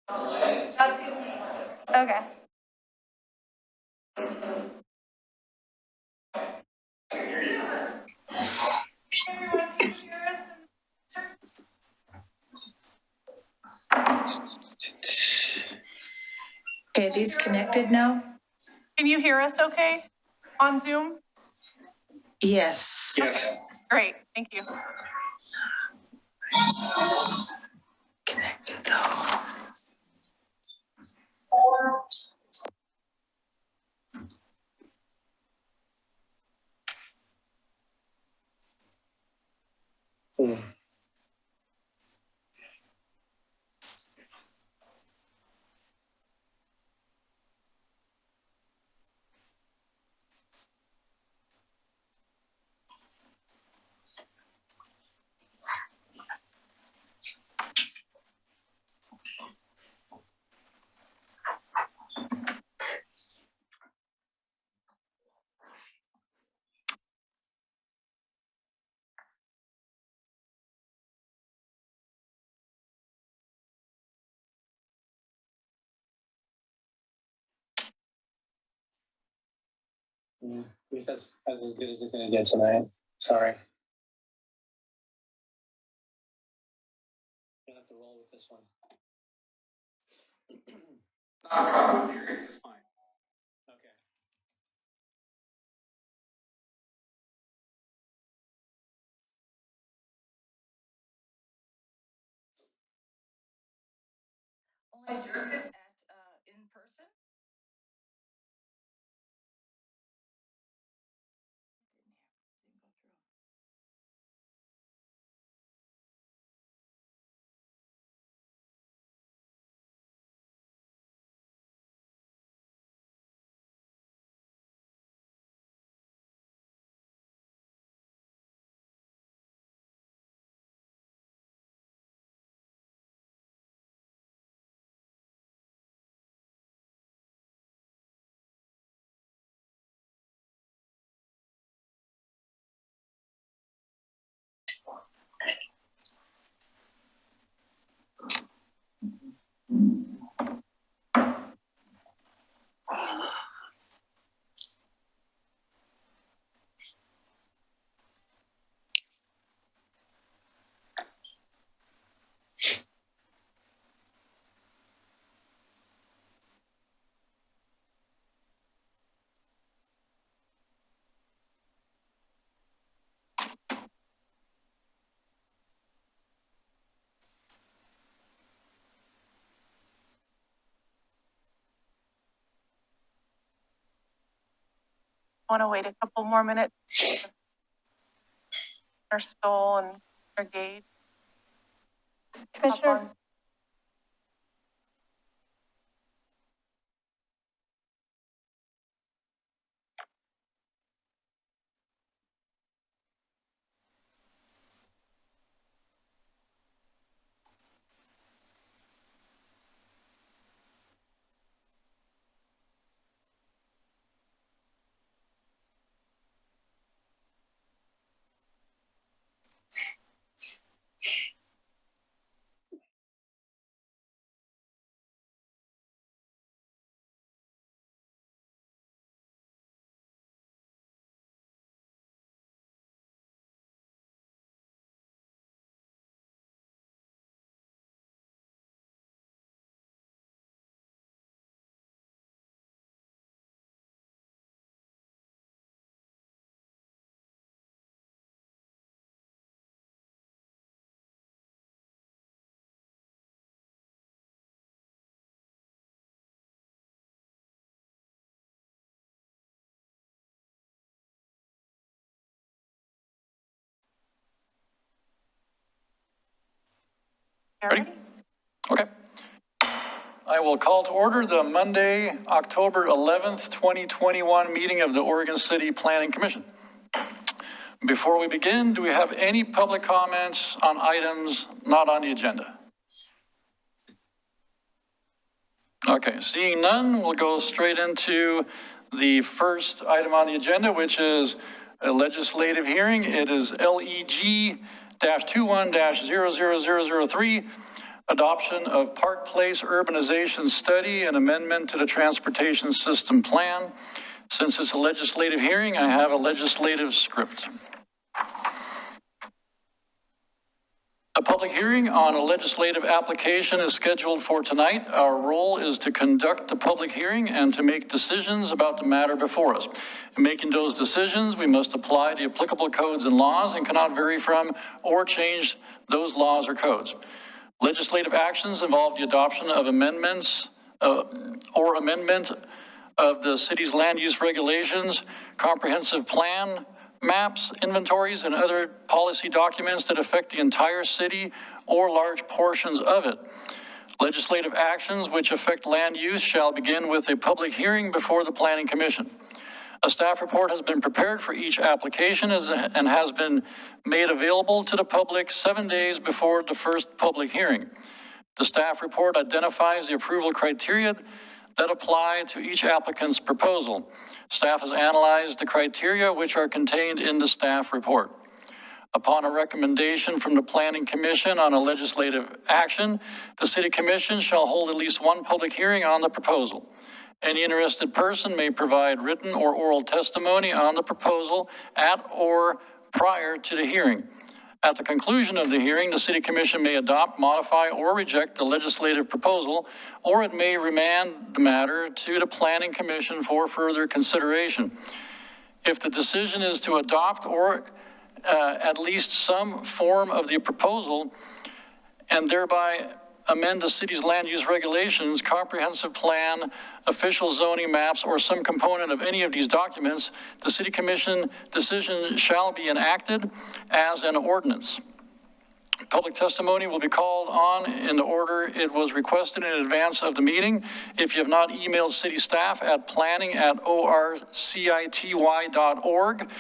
That's okay. Okay, these connected now? Can you hear us okay on Zoom? Yes. Okay, great, thank you. Connected though. At least that's as good as it's gonna get tonight. Sorry. Gonna have to roll with this one. Not a problem, it's fine. Okay. Only adjourn this at in person? Want to wait a couple more minutes? Our Stoll and our Gage. Commissioner. Ready? Okay. I will call to order the Monday, October 11th, 2021 meeting of the Oregon City Planning Commission. Before we begin, do we have any public comments on items not on the agenda? Okay, seeing none, we'll go straight into the first item on the agenda, which is a legislative hearing. It is LEG-21-00003, adoption of Park Place Urbanization Study and amendment to the Transportation System Plan. Since it's a legislative hearing, I have a legislative script. A public hearing on a legislative application is scheduled for tonight. Our role is to conduct the public hearing and to make decisions about the matter before us. In making those decisions, we must apply the applicable codes and laws and cannot vary from or change those laws or codes. Legislative actions involve the adoption of amendments or amendment of the city's land use regulations, comprehensive plan, maps, inventories, and other policy documents that affect the entire city or large portions of it. Legislative actions which affect land use shall begin with a public hearing before the Planning Commission. A staff report has been prepared for each application and has been made available to the public 7 days before the first public hearing. The staff report identifies the approval criteria that apply to each applicant's proposal. Staff has analyzed the criteria which are contained in the staff report. Upon a recommendation from the Planning Commission on a legislative action, the City Commission shall hold at least one public hearing on the proposal. Any interested person may provide written or oral testimony on the proposal at or prior to the hearing. At the conclusion of the hearing, the City Commission may adopt, modify, or reject the legislative proposal, or it may remand the matter to the Planning Commission for further consideration. If the decision is to adopt or at least some form of the proposal and thereby amend the city's land use regulations, comprehensive plan, official zoning maps, or some component of any of these documents, the City Commission decision shall be enacted as an ordinance. Public testimony will be called on in the order it was requested in advance of the meeting. If you have not emailed city staff at planning@orcity.org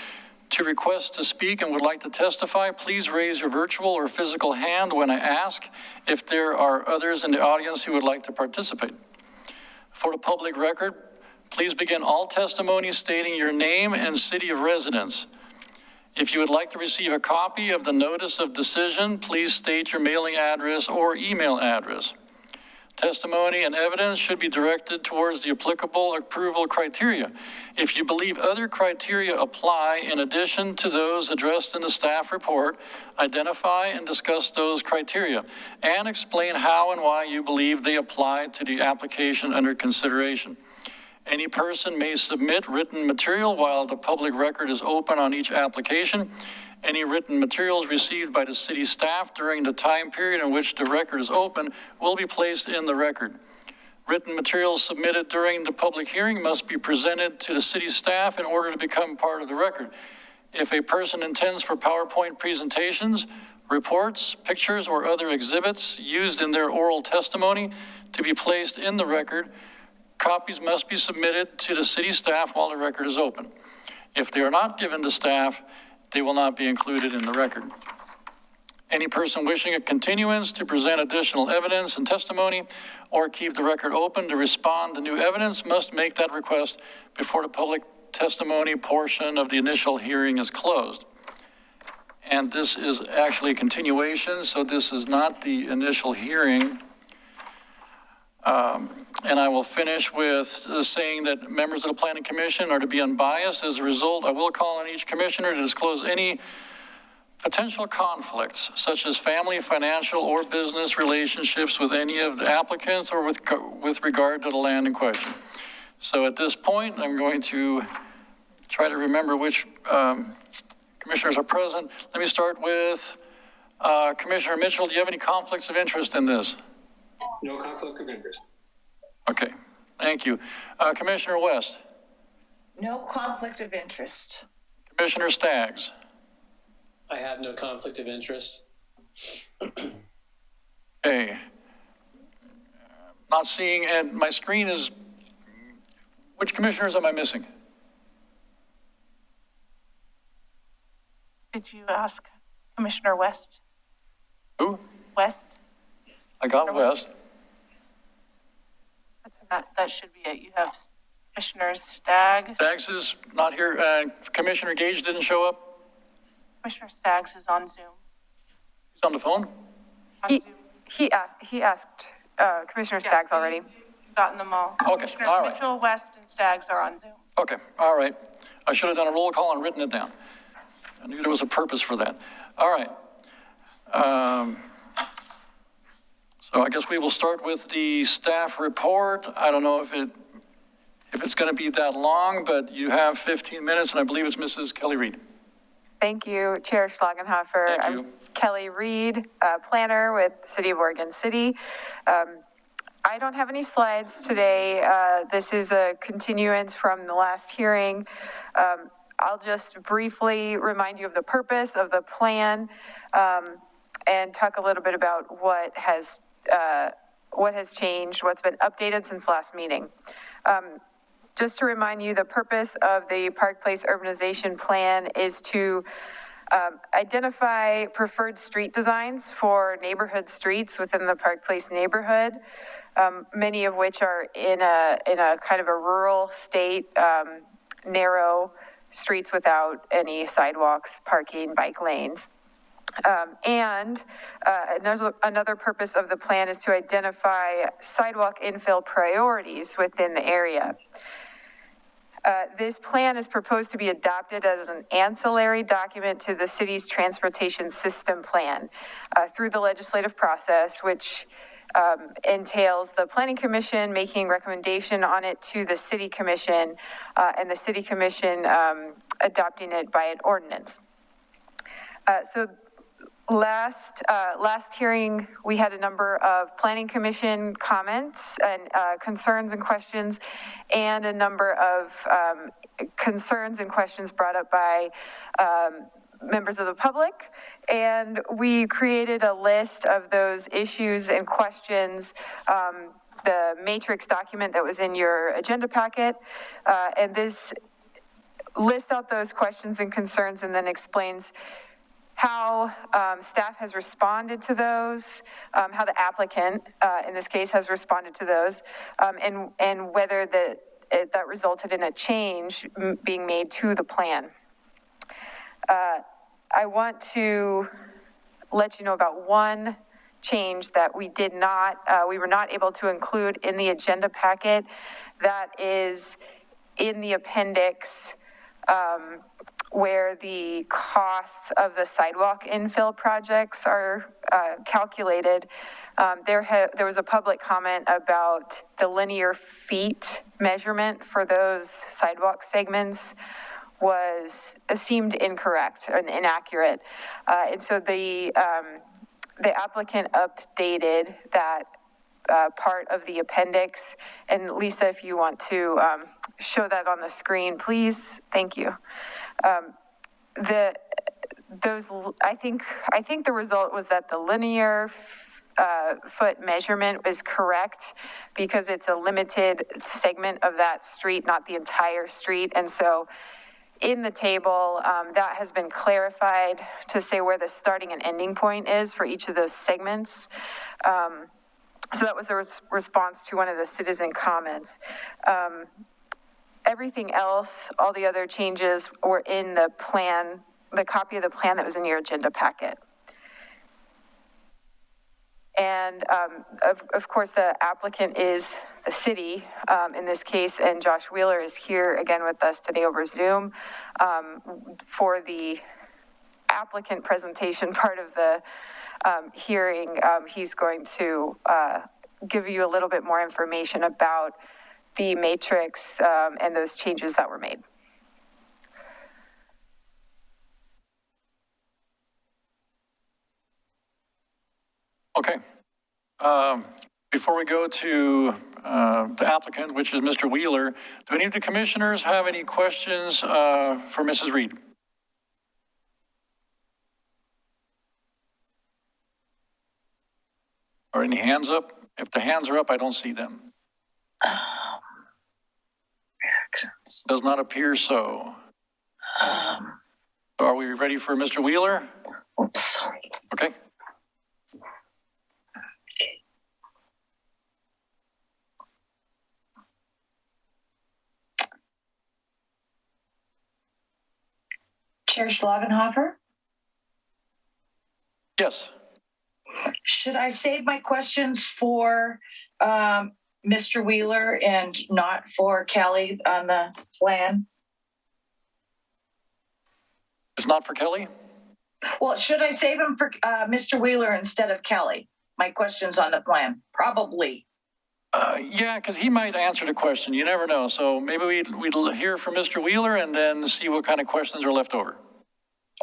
to request to speak and would like to testify, please raise your virtual or physical hand when I ask if there are others in the audience who would like to participate. For the public record, please begin all testimony stating your name and city of residence. If you would like to receive a copy of the notice of decision, please state your mailing address or email address. Testimony and evidence should be directed towards the applicable approval criteria. If you believe other criteria apply in addition to those addressed in the staff report, identify and discuss those criteria and explain how and why you believe they apply to the application under consideration. Any person may submit written material while the public record is open on each application. Any written materials received by the city staff during the time period in which the record is open will be placed in the record. Written materials submitted during the public hearing must be presented to the city staff in order to become part of the record. If a person intends for PowerPoint presentations, reports, pictures, or other exhibits used in their oral testimony to be placed in the record, copies must be submitted to the city staff while the record is open. If they are not given to staff, they will not be included in the record. Any person wishing a continuance to present additional evidence and testimony or keep the record open to respond to new evidence must make that request before the public testimony portion of the initial hearing is closed. And this is actually a continuation, so this is not the initial hearing. And I will finish with saying that members of the Planning Commission are to be unbiased. As a result, I will call on each commissioner to disclose any potential conflicts, such as family, financial, or business relationships with any of the applicants or with regard to the land in question. So at this point, I'm going to try to remember which commissioners are present. Let me start with Commissioner Mitchell. Do you have any conflicts of interest in this? No conflicts of interest. Okay, thank you. Commissioner West. No conflict of interest. Commissioner Staggs. I have no conflict of interest. Okay. Not seeing, and my screen is, which commissioners am I missing? Did you ask Commissioner West? Who? West? I got West. That should be it. You have Commissioners Staggs. Staggs is not here. Commissioner Gage didn't show up. Commissioner Staggs is on Zoom. He's on the phone. On Zoom. He asked Commissioner Staggs already. Gotten them all. Okay, Commissioners all right. Mitchell, West, and Staggs are on Zoom. Okay, all right. I should have done a roll call and written it down. I knew there was a purpose for that. All right. So I guess we will start with the staff report. I don't know if it's going to be that long, but you have 15 minutes, and I believe it's Mrs. Kelly Reed. Thank you, Chair Schlagenhofer. Thank you. I'm Kelly Reed, planner with City of Oregon City. I don't have any slides today. This is a continuance from the last hearing. I'll just briefly remind you of the purpose of the plan and talk a little bit about what has changed, what's been updated since last meeting. Just to remind you, the purpose of the Park Place Urbanization Plan is to identify preferred street designs for neighborhood streets within the Park Place neighborhood, many of which are in a kind of a rural state, narrow streets without any sidewalks, parking, bike lanes. Another purpose of the plan is to identify sidewalk infill priorities within the area. This plan is proposed to be adopted as an ancillary document to the city's transportation system plan through the legislative process, which entails the Planning Commission making recommendation on it to the City Commission and the City Commission adopting it by an ordinance. Last hearing, we had a number of Planning Commission comments and concerns and questions, and a number of concerns and questions brought up by members of the public. And we created a list of those issues and questions, the matrix document that was in your agenda packet. And this lists out those questions and concerns and then explains how staff has responded to those, how the applicant, in this case, has responded to those, and whether that resulted in a change being made to the plan. I want to let you know about one change that we were not able to include in the agenda packet. That is in the appendix, where the costs of the sidewalk infill projects are calculated. There was a public comment about the linear feet measurement for those sidewalk segments seemed incorrect and inaccurate. And so the applicant updated that part of the appendix. And Lisa, if you want to show that on the screen, please. Thank you. I think the result was that the linear foot measurement was correct because it's a limited segment of that street, not the entire street. And so in the table, that has been clarified to say where the starting and ending point is for each of those segments. So that was a response to one of the citizen comments. Everything else, all the other changes were in the plan, the copy of the plan that was in your agenda packet. And of course, the applicant is the city in this case, and Josh Wheeler is here again with us today over Zoom for the applicant presentation part of the hearing. He's going to give you a little bit more information about the matrix and those changes that were made. Okay. Before we go to the applicant, which is Mr. Wheeler, do any of the commissioners have any questions for Mrs. Reed? Are any hands up? If the hands are up, I don't see them. Reactions. Does not appear so. Are we ready for Mr. Wheeler? Oops, sorry. Okay. Chair Schlagenhofer, Yes. Should I save my questions for Mr. Wheeler and not for Kelly on the plan? It's not for Kelly? Well, should I save them for Mr. Wheeler instead of Kelly? My questions on the plan, probably. Yeah, because he might answer the question. You never know. So maybe we'd hear from Mr. Wheeler and then see what kind of questions are left over.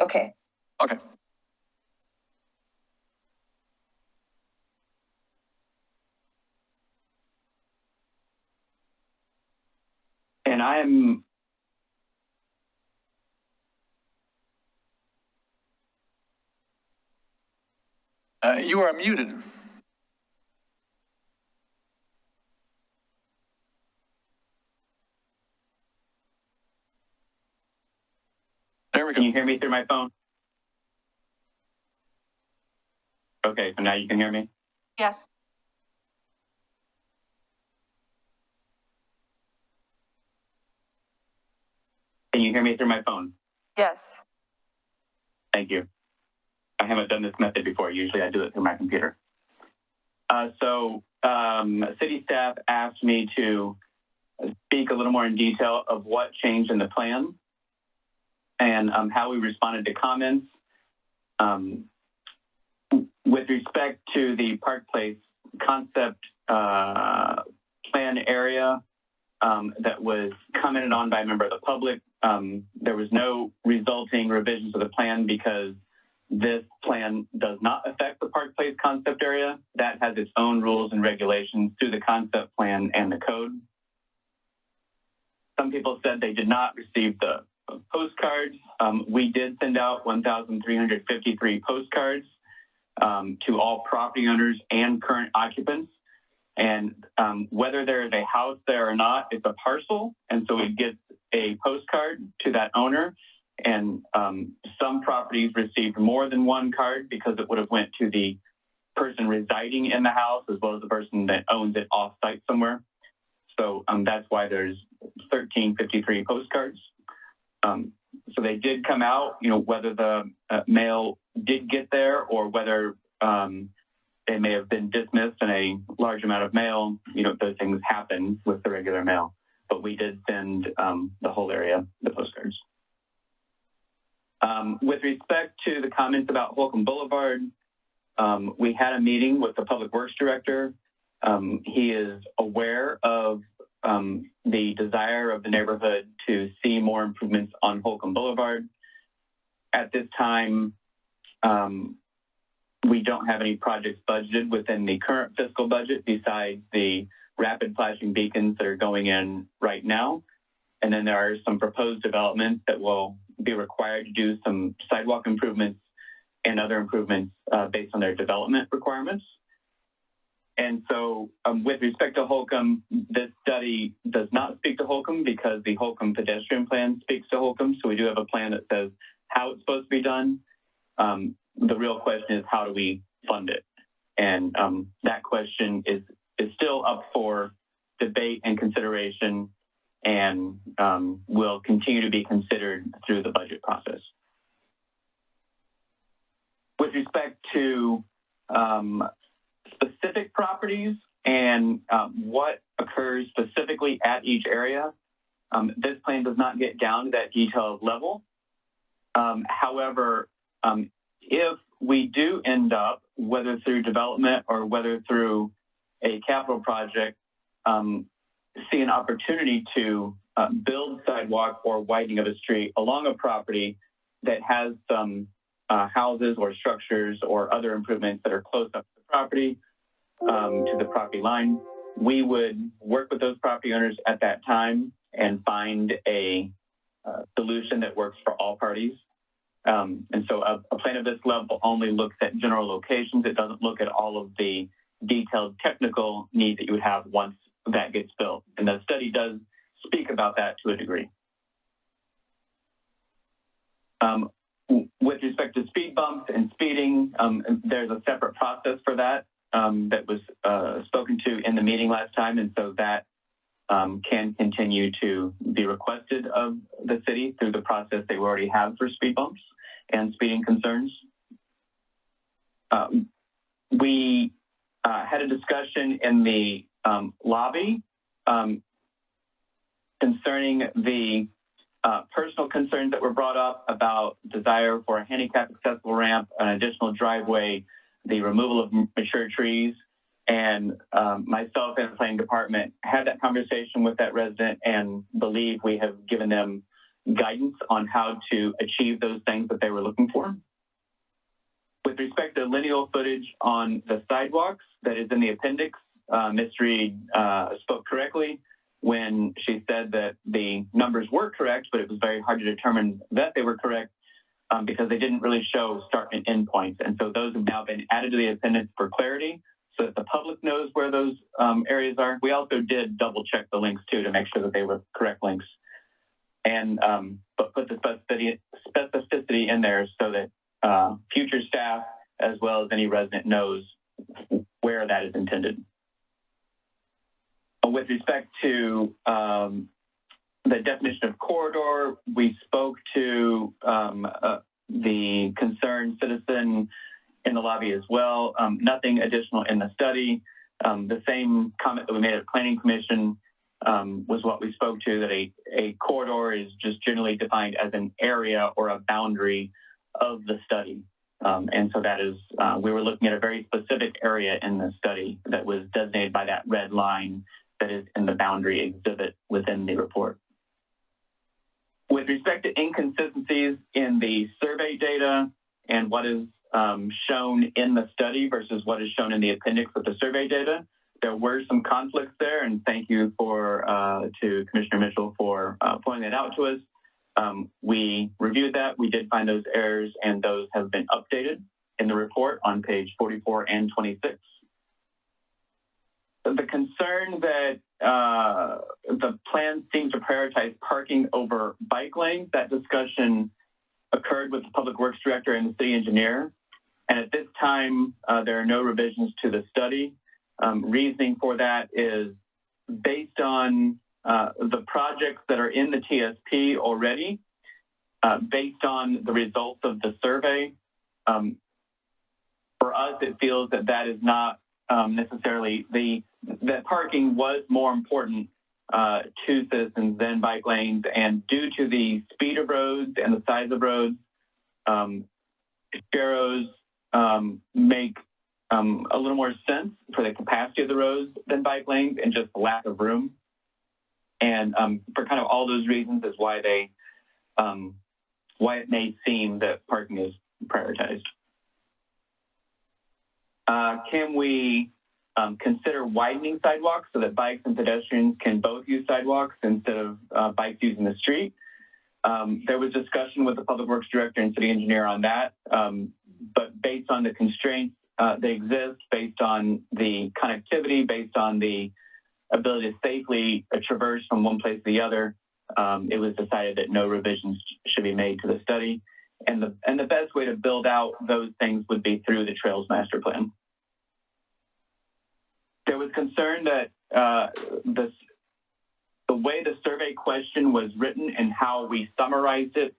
Okay. Okay. And I'm You are muted. There we go. Can you hear me through my phone? Okay, so now you can hear me? Yes. Can you hear me through my phone? Yes. Thank you. I haven't done this method before. Usually I do it through my computer. City staff asked me to speak a little more in detail of what changed in the plan and how we responded to comments. With respect to the Park Place concept plan area that was commented on by a member of the public, there was no resulting revisions to the plan because this plan does not affect the Park Place concept area. That has its own rules and regulations through the concept plan and the code. Some people said they did not receive the postcards. We did send out 1,353 postcards to all property owners and current occupants. And whether there is a house there or not, it's a parcel. And so it gets a postcard to that owner. And some properties received more than one card because it would have went to the person residing in the house as well as the person that owns it off-site somewhere. So that's why there's 1,353 postcards. So they did come out, whether the mail did get there or whether they may have been dismissed in a large amount of mail, those things happen with the regular mail. But we did send the whole area the postcards. With respect to the comments about Holcomb Boulevard, we had a meeting with the Public Works Director. He is aware of the desire of the neighborhood to see more improvements on Holcomb Boulevard. At this time, we don't have any projects budgeted within the current fiscal budget besides the rapid flashing beacons that are going in right now. And then there are some proposed developments that will be required to do some sidewalk improvements and other improvements based on their development requirements. And so with respect to Holcomb, this study does not speak to Holcomb because the Holcomb pedestrian plan speaks to Holcomb. So we do have a plan that says how it's supposed to be done. The real question is how do we fund it? And that question is still up for debate and consideration and will continue to be considered through the budget process. With respect to specific properties and what occurs specifically at each area, this plan does not get down to that detailed level. However, if we do end up, whether through development or whether through a capital project, see an opportunity to build sidewalk or widening of a street along a property that has some houses or structures or other improvements that are close up to the property, to the property line, we would work with those property owners at that time and find a solution that works for all parties. And so a plan of this level only looks at general locations. It doesn't look at all of the detailed technical needs that you would have once that gets built. And the study does speak about that to a degree. With respect to speed bumps and speeding, there's a separate process for that that was spoken to in the meeting last time. And so that can continue to be requested of the city through the process they already have for speed bumps and speeding concerns. We had a discussion in the lobby concerning the personal concerns that were brought up about desire for a handicap accessible ramp, an additional driveway, the removal of mature trees. And myself and the planning department had that conversation with that resident and believe we have given them guidance on how to achieve those things that they were looking for. With respect to lineal footage on the sidewalks that is in the appendix, Ms. Reed spoke correctly when she said that the numbers were correct, but it was very hard to determine that they were correct because they didn't really show start and end points. And so those have now been added to the appendix for clarity so that the public knows where those areas are. We also did double check the links too to make sure that they were correct links. And but put the specificity in there so that future staff as well as any resident knows where that is intended. With respect to the definition of corridor, we spoke to the concerned citizen in the lobby as well. Nothing additional in the study. The same comment that we made at Planning Commission was what we spoke to, that a corridor is just generally defined as an area or a boundary of the study. And so that is, we were looking at a very specific area in the study that was designated by that red line that is in the boundary exhibit within the report. With respect to inconsistencies in the survey data and what is shown in the study versus what is shown in the appendix with the survey data, there were some conflicts there, and thank you to Commissioner Mitchell for pointing that out to us. We reviewed that. We did find those errors, and those have been updated in the report on page 44 and 26. The concern that the plan seems to prioritize parking over bike lanes, that discussion occurred with the Public Works Director and the City Engineer. And at this time, there are no revisions to the study. Reasoning for that is based on the projects that are in the TSP already, based on the results of the survey. For us, it feels that that is not necessarily that parking was more important to citizens than bike lanes, and due to the speed of roads and the size of roads, sharrows make a little more sense for the capacity of the roads than bike lanes and just lack of room. And for kind of all those reasons is why they why it may seem that parking is prioritized. Can we consider widening sidewalks so that bikes and pedestrians can both use sidewalks instead of bikes using the street? There was discussion with the Public Works Director and City Engineer on that, but based on the constraints that exist, based on the connectivity, based on the ability to safely traverse from one place to the other, it was decided that no revisions should be made to the study. And the best way to build out those things would be through the Trails Master Plan. There was concern that the way the survey question was written and how we summarized it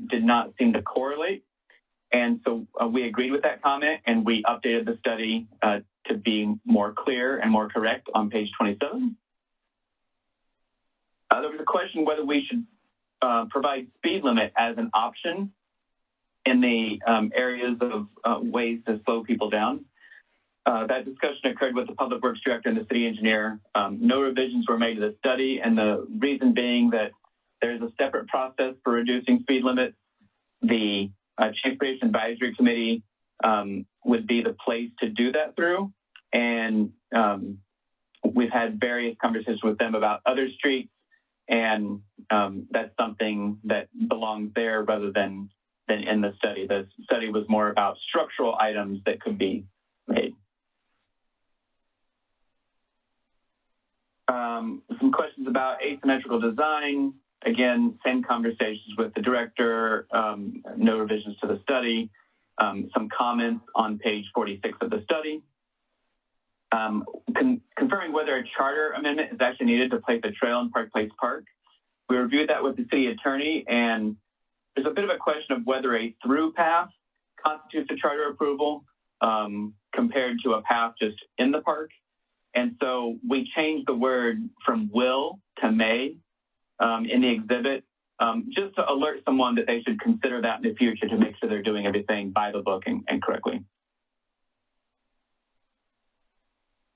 did not seem to correlate. And so we agreed with that comment, and we updated the study to be more clear and more correct on page 27. There was a question whether we should provide speed limit as an option in the areas of ways to slow people down. That discussion occurred with the Public Works Director and the City Engineer. No revisions were made to the study, and the reason being that there's a separate process for reducing speed limits. The Transportation Advisory Committee would be the place to do that through, and we've had various conversations with them about other streets, and that's something that belongs there rather than in the study. The study was more about structural items that could be made. Some questions about asymmetrical design. Again, same conversations with the director, no revisions to the study. Some comments on page 46 of the study. Confirming whether a charter amendment is actually needed to place a trail in Park Place Park. We reviewed that with the city attorney, and there's a bit of a question of whether a through path constitutes a charter approval. compared to a path just in the park. And so we changed the word from will to may in the exhibit, just to alert someone that they should consider that in the future to make sure they're doing everything by the book and correctly.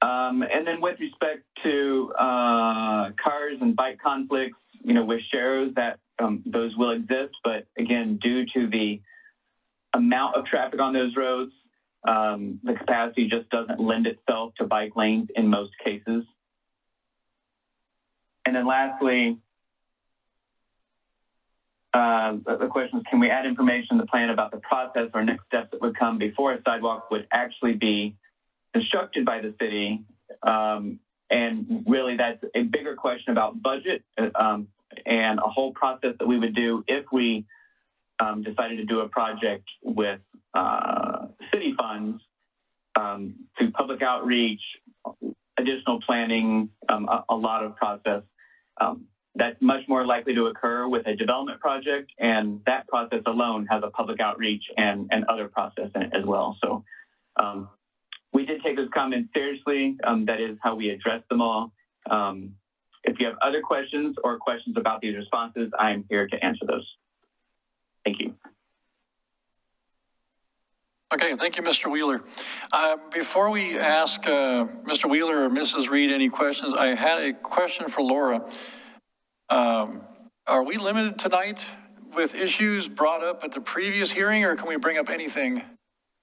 And then with respect to cars and bike conflicts, you know, with sharrows, that those will exist, but again, due to the amount of traffic on those roads, the capacity just doesn't lend itself to bike lanes in most cases. And then lastly, the question is, can we add information in the plan about the process or next steps that would come before a sidewalk would actually be constructed by the city? And really, that's a bigger question about budget and a whole process that we would do if we decided to do a project with city funds through public outreach, additional planning, a lot of process. That's much more likely to occur with a development project, and that process alone has a public outreach and other process in it as well. So we did take those comments seriously. That is how we address them all. If you have other questions or questions about these responses, I'm here to answer those. Thank you. Okay, thank you, Mr. Wheeler. Before we ask Mr. Wheeler or Mrs. Reed any questions, I had a question for Laura. Are we limited tonight with issues brought up at the previous hearing, or can we bring up anything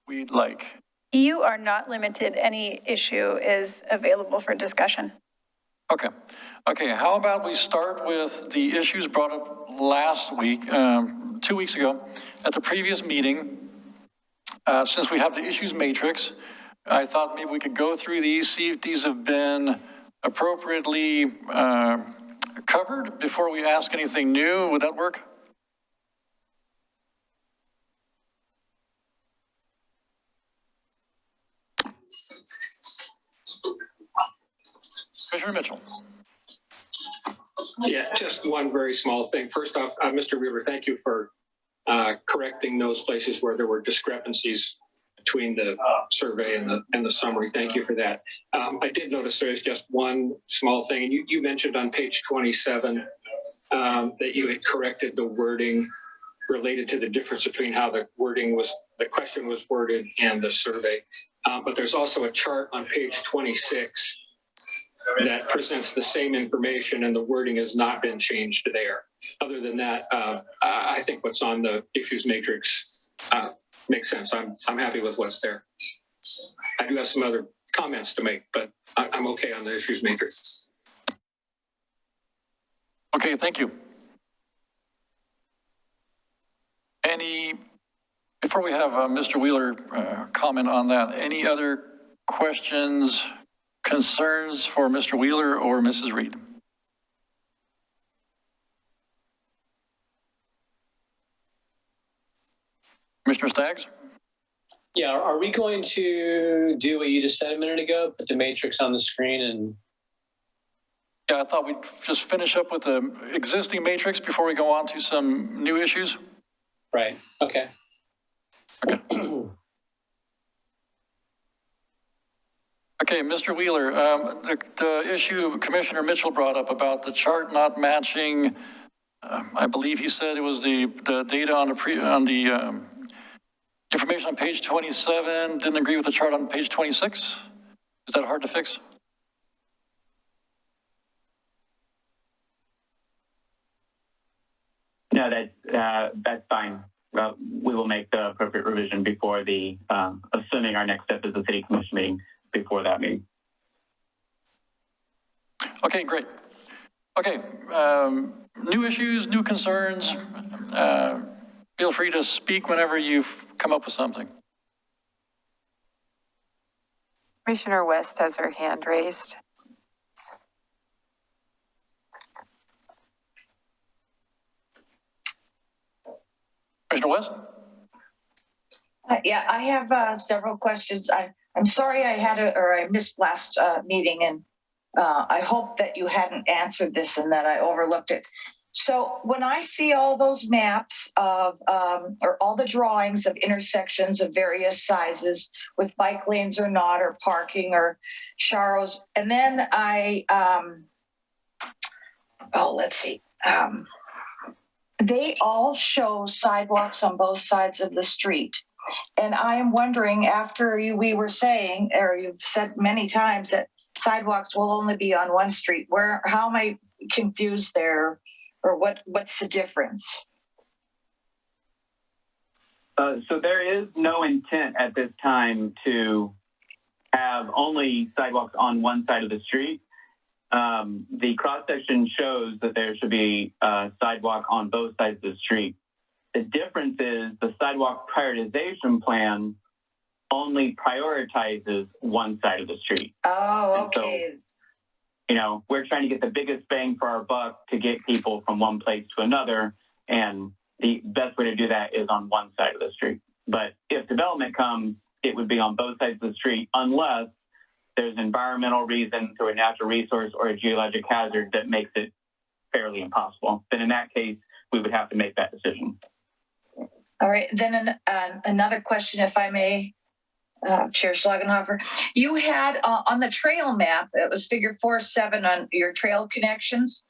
we'd like? You are not limited. Any issue is available for discussion. Okay. Okay, how about we start with the issues brought up last week, 2 weeks ago, at the previous meeting. Since we have the issues matrix, I thought maybe we could go through these, see if these have been appropriately covered before we ask anything new. Would that work? Commissioner Mitchell. Yeah, just one very small thing. First off, Mr. Wheeler, thank you for correcting those places where there were discrepancies between the survey and the summary. Thank you for that. I did notice there is just one small thing. You mentioned on page 27 that you had corrected the wording related to the difference between how the question was worded and the survey. But there's also a chart on page 26 that presents the same information, and the wording has not been changed there. Other than that, I think what's on the issues matrix makes sense. I'm happy with what's there. I do have some other comments to make, but I'm okay on the issues matrix. Okay, thank you. Before we have Mr. Wheeler comment on that, any other questions, concerns for Mr. Wheeler or Mrs. Reed? Commissioner Staggs? Yeah, are we going to do what you just said a minute ago, put the matrix on the screen and... Yeah, I thought we'd just finish up with the existing matrix before we go on to some new issues. Right, okay. Okay. Okay, Mr. Wheeler, the issue Commissioner Mitchell brought up about the chart not matching, I believe he said it was the data on the information on page 27, didn't agree with the chart on page 26. Is that hard to fix? No, that's fine. We will make the appropriate revision before the, assuming our next step is the city commission meeting, before that meeting. Okay, great. Okay, new issues, new concerns. Feel free to speak whenever you've come up with something. Commissioner West has her hand raised. Commissioner West? Yeah, I have several questions. I'm sorry I missed last meeting, and I hope that you hadn't answered this and that I overlooked it. So when I see all those maps of, or all the drawings of intersections of various sizes with bike lanes or not, or parking or sharrows, and then let's see. They all show sidewalks on both sides of the street. And I am wondering, after we were saying, or you've said many times that sidewalks will only be on one street, how am I confused there? Or what's the difference? So there is no intent at this time to have only sidewalks on one side of the street. The cross-section shows that there should be a sidewalk on both sides of the street. The difference is the sidewalk prioritization plan only prioritizes one side of the street. Oh, okay. So, you know, we're trying to get the biggest bang for our buck to get people from one place to another. And the best way to do that is on one side of the street. But if development comes, it would be on both sides of the street unless there's an environmental reason through a natural resource or a geologic hazard that makes it fairly impossible. Then in that case, we would have to make that decision. All right. Then another question, if I may, Chair Schlagenhofer. You had on the trail map, it was figure 4.7 on your trail connections.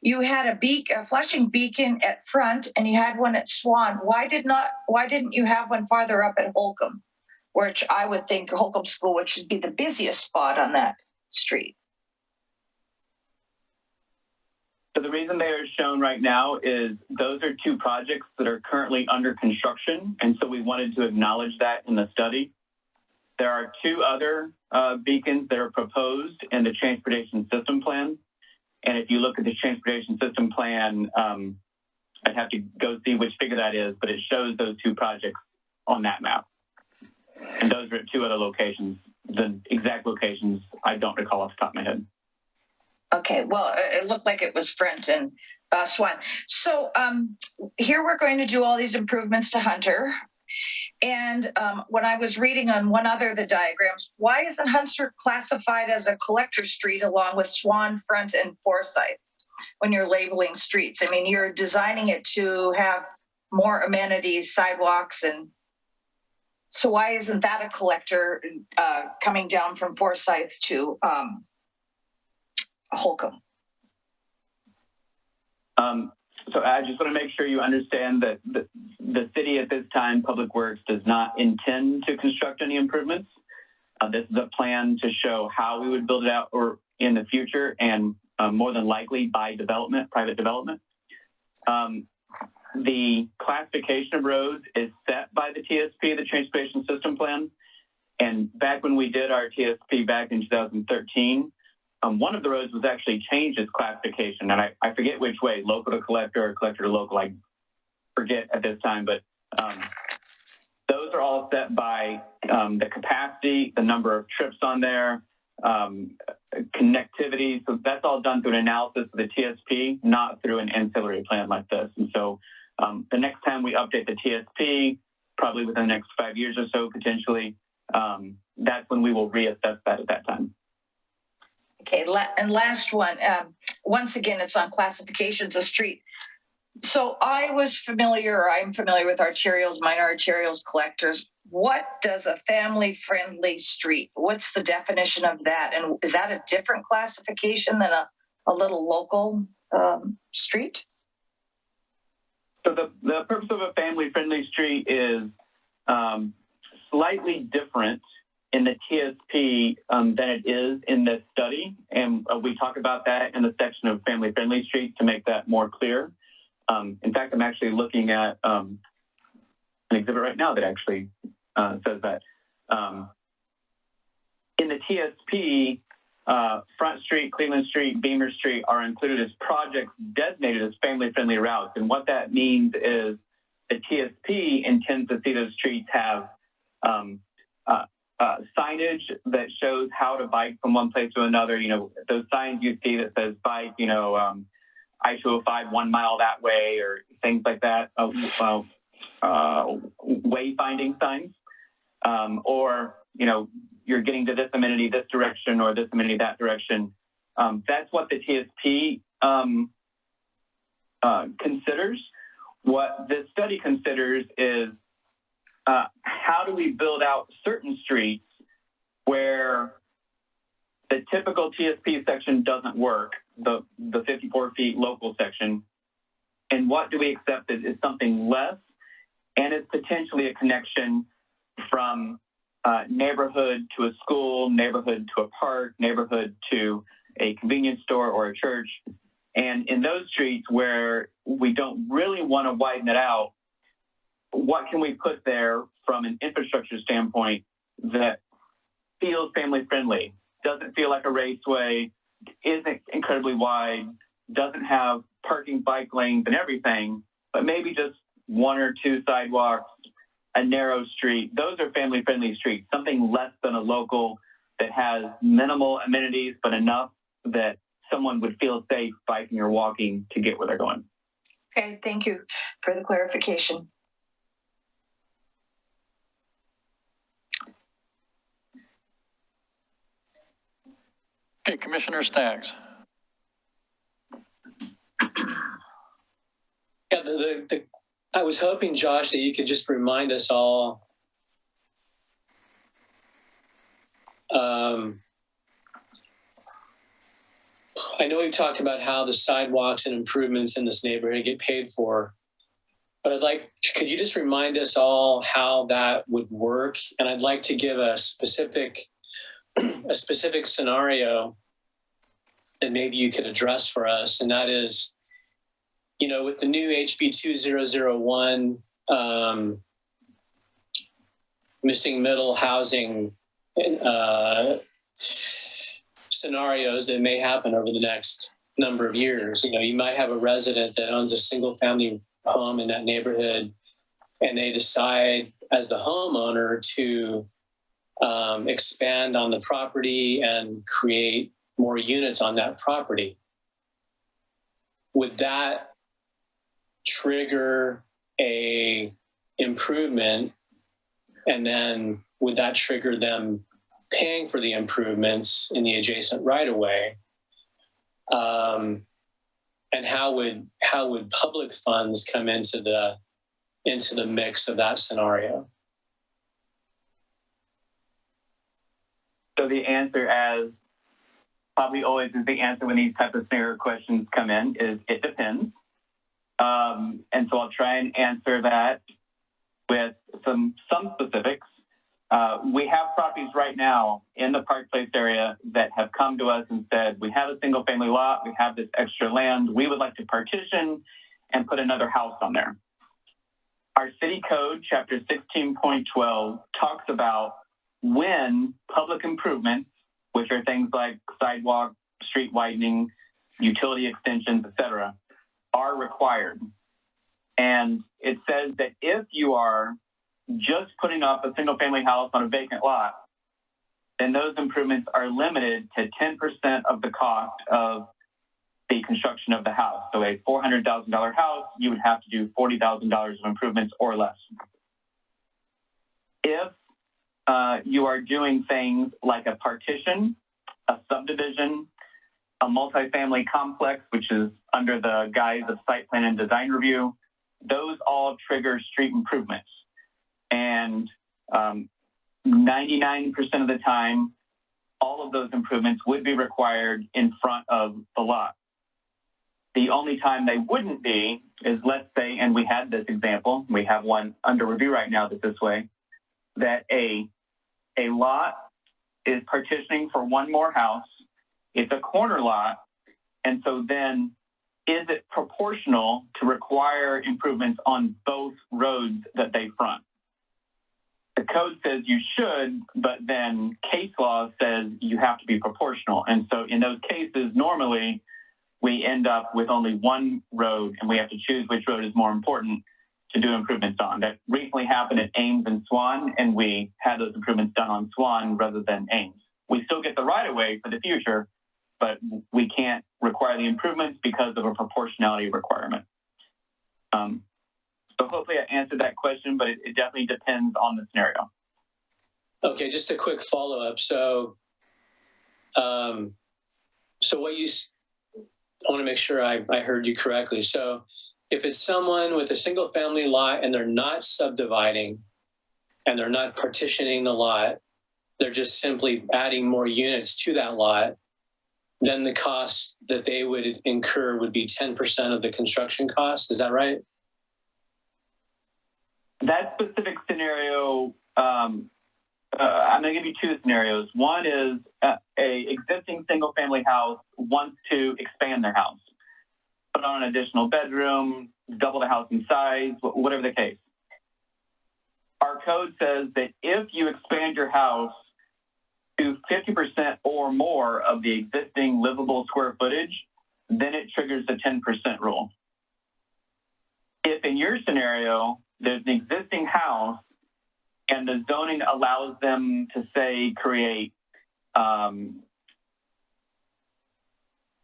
You had a flashing beacon at front, and you had one at Swan. Why didn't you have one farther up at Holcomb, which I would think Holcomb School, which should be the busiest spot on that street? So the reason they are shown right now is those are two projects that are currently under construction, and so we wanted to acknowledge that in the study. There are two other beacons that are proposed in the transportation system plan. And if you look at the transportation system plan, I'd have to go see which figure that is, but it shows those two projects on that map. And those are at two other locations. The exact locations, I don't recall off the top of my head. Okay, well, it looked like it was Front and Swan. So here we're going to do all these improvements to Hunter. And when I was reading on one other of the diagrams, why isn't Hunter classified as a collector street along with Swan, Front, and Forsyth when you're labeling streets? I mean, you're designing it to have more amenities, sidewalks, and so why isn't that a collector coming down from Forsyth to Holcomb? So I just want to make sure you understand that the city at this time, Public Works, does not intend to construct any improvements. This is a plan to show how we would build it out or in the future, and more than likely by development, private development. The classification of roads is set by the TSP, the Transportation System Plan. And back when we did our TSP back in 2013, one of the roads was actually changed its classification, and I forget which way, local to collector or collector to local, I forget at this time, but those are all set by the capacity, the number of trips on there, connectivity. So that's all done through an analysis of the TSP, not through an ancillary plan like this. And so the next time we update the TSP, probably within the next 5 years or so, potentially, that's when we will reassess that at that time. Okay, and last one. Once again, it's on classifications of street. So I'm familiar with arterials, minor arterials, collectors. What does a family-friendly street, what's the definition of that? And is that a different classification than a little local street? So the purpose of a family-friendly street is slightly different in the TSP than it is in this study. And we talk about that in the section of family-friendly streets to make that more clear. In fact, I'm actually looking at an exhibit right now that actually says that. In the TSP, Front Street, Cleveland Street, Beamer Street are included as projects designated as family-friendly routes. And what that means is the TSP intends to see those streets have signage that shows how to bike from one place to another. You know, those signs you see that says bike, you know, I-205 1 mile that way, or things like that, wayfinding signs, or, you know, you're getting to this amenity this direction or this amenity that direction. That's what the TSP considers. What this study considers is how do we build out certain streets where the typical TSP section doesn't work, the 54 feet local section, and what do we accept is something less, and it's potentially a connection from neighborhood to a school, neighborhood to a park, neighborhood to a convenience store or a church. And in those streets where we don't really want to widen it out, what can we put there from an infrastructure standpoint that feels family friendly, doesn't feel like a raceway, isn't incredibly wide, doesn't have parking bike lanes and everything, but maybe just one or two sidewalks, a narrow street. Those are family friendly streets, something less than a local that has minimal amenities, but enough that someone would feel safe biking or walking to get where they're going. Okay, thank you for the clarification. Okay, Commissioner Staggs. Yeah, I was hoping, Josh, that you could just remind us all I know we've talked about how the sidewalks and improvements in this neighborhood get paid for, but could you just remind us all how that would work? And I'd like to give a specific scenario that maybe you could address for us. And that is, with the new HB 2001 missing middle housing scenarios that may happen over the next number of years. You might have a resident that owns a single family home in that neighborhood, and they decide as the homeowner to expand on the property and create more units on that property. Would that trigger a improvement, and then would that trigger them paying for the improvements in the adjacent right-of-way? And how would public funds come into the mix of that scenario? So the answer, as probably always is the answer when these type of scenario questions come in, is it depends. And so I'll try and answer that with some specifics. We have properties right now in the Park Place area that have come to us and said, we have a single family lot, we have this extra land, we would like to partition and put another house on there. Our city code, chapter 16.12, talks about when public improvements, which are things like sidewalk, street widening, utility extensions, etc., are required. And it says that if you are just putting up a single family house on a vacant lot, then those improvements are limited to 10% of the cost of the construction of the house. So a $400,000 house, you would have to do $40,000 of improvements or less. If you are doing things like a partition, a subdivision, a multifamily complex, which is under the guise of site plan and design review, those all trigger street improvements. And 99% of the time, all of those improvements would be required in front of the lot. The only time they wouldn't be is, let's say, and we had this example, we have one under review right now that's this way, that a lot is partitioning for one more house, it's a corner lot, and so then is it proportional to require improvements on both roads that they front? The code says you should, but then case law says you have to be proportional. And so in those cases, normally we end up with only one road and we have to choose which road is more important to do improvements on. That recently happened at Ames and Swan, and we had those improvements done on Swan rather than Ames. We still get the right of way for the future, but we can't require the improvements because of a proportionality requirement. So hopefully I answered that question, but it definitely depends on the scenario. Okay, just a quick follow-up. So want to make sure I heard you correctly. So if it's someone with a single family lot and they're not subdividing and they're not partitioning the lot, they're just simply adding more units to that lot, then the cost that they would incur would be 10% of the construction cost. Is that right? That specific scenario, I'm going to give you two scenarios. One is a existing single family house wants to expand their house, put on an additional bedroom, double the house in size, whatever the case. Our code says that if you expand your house to 50% or more of the existing livable square footage, then it triggers the 10% rule. If in your scenario, there's an existing house and the zoning allows them to, say, create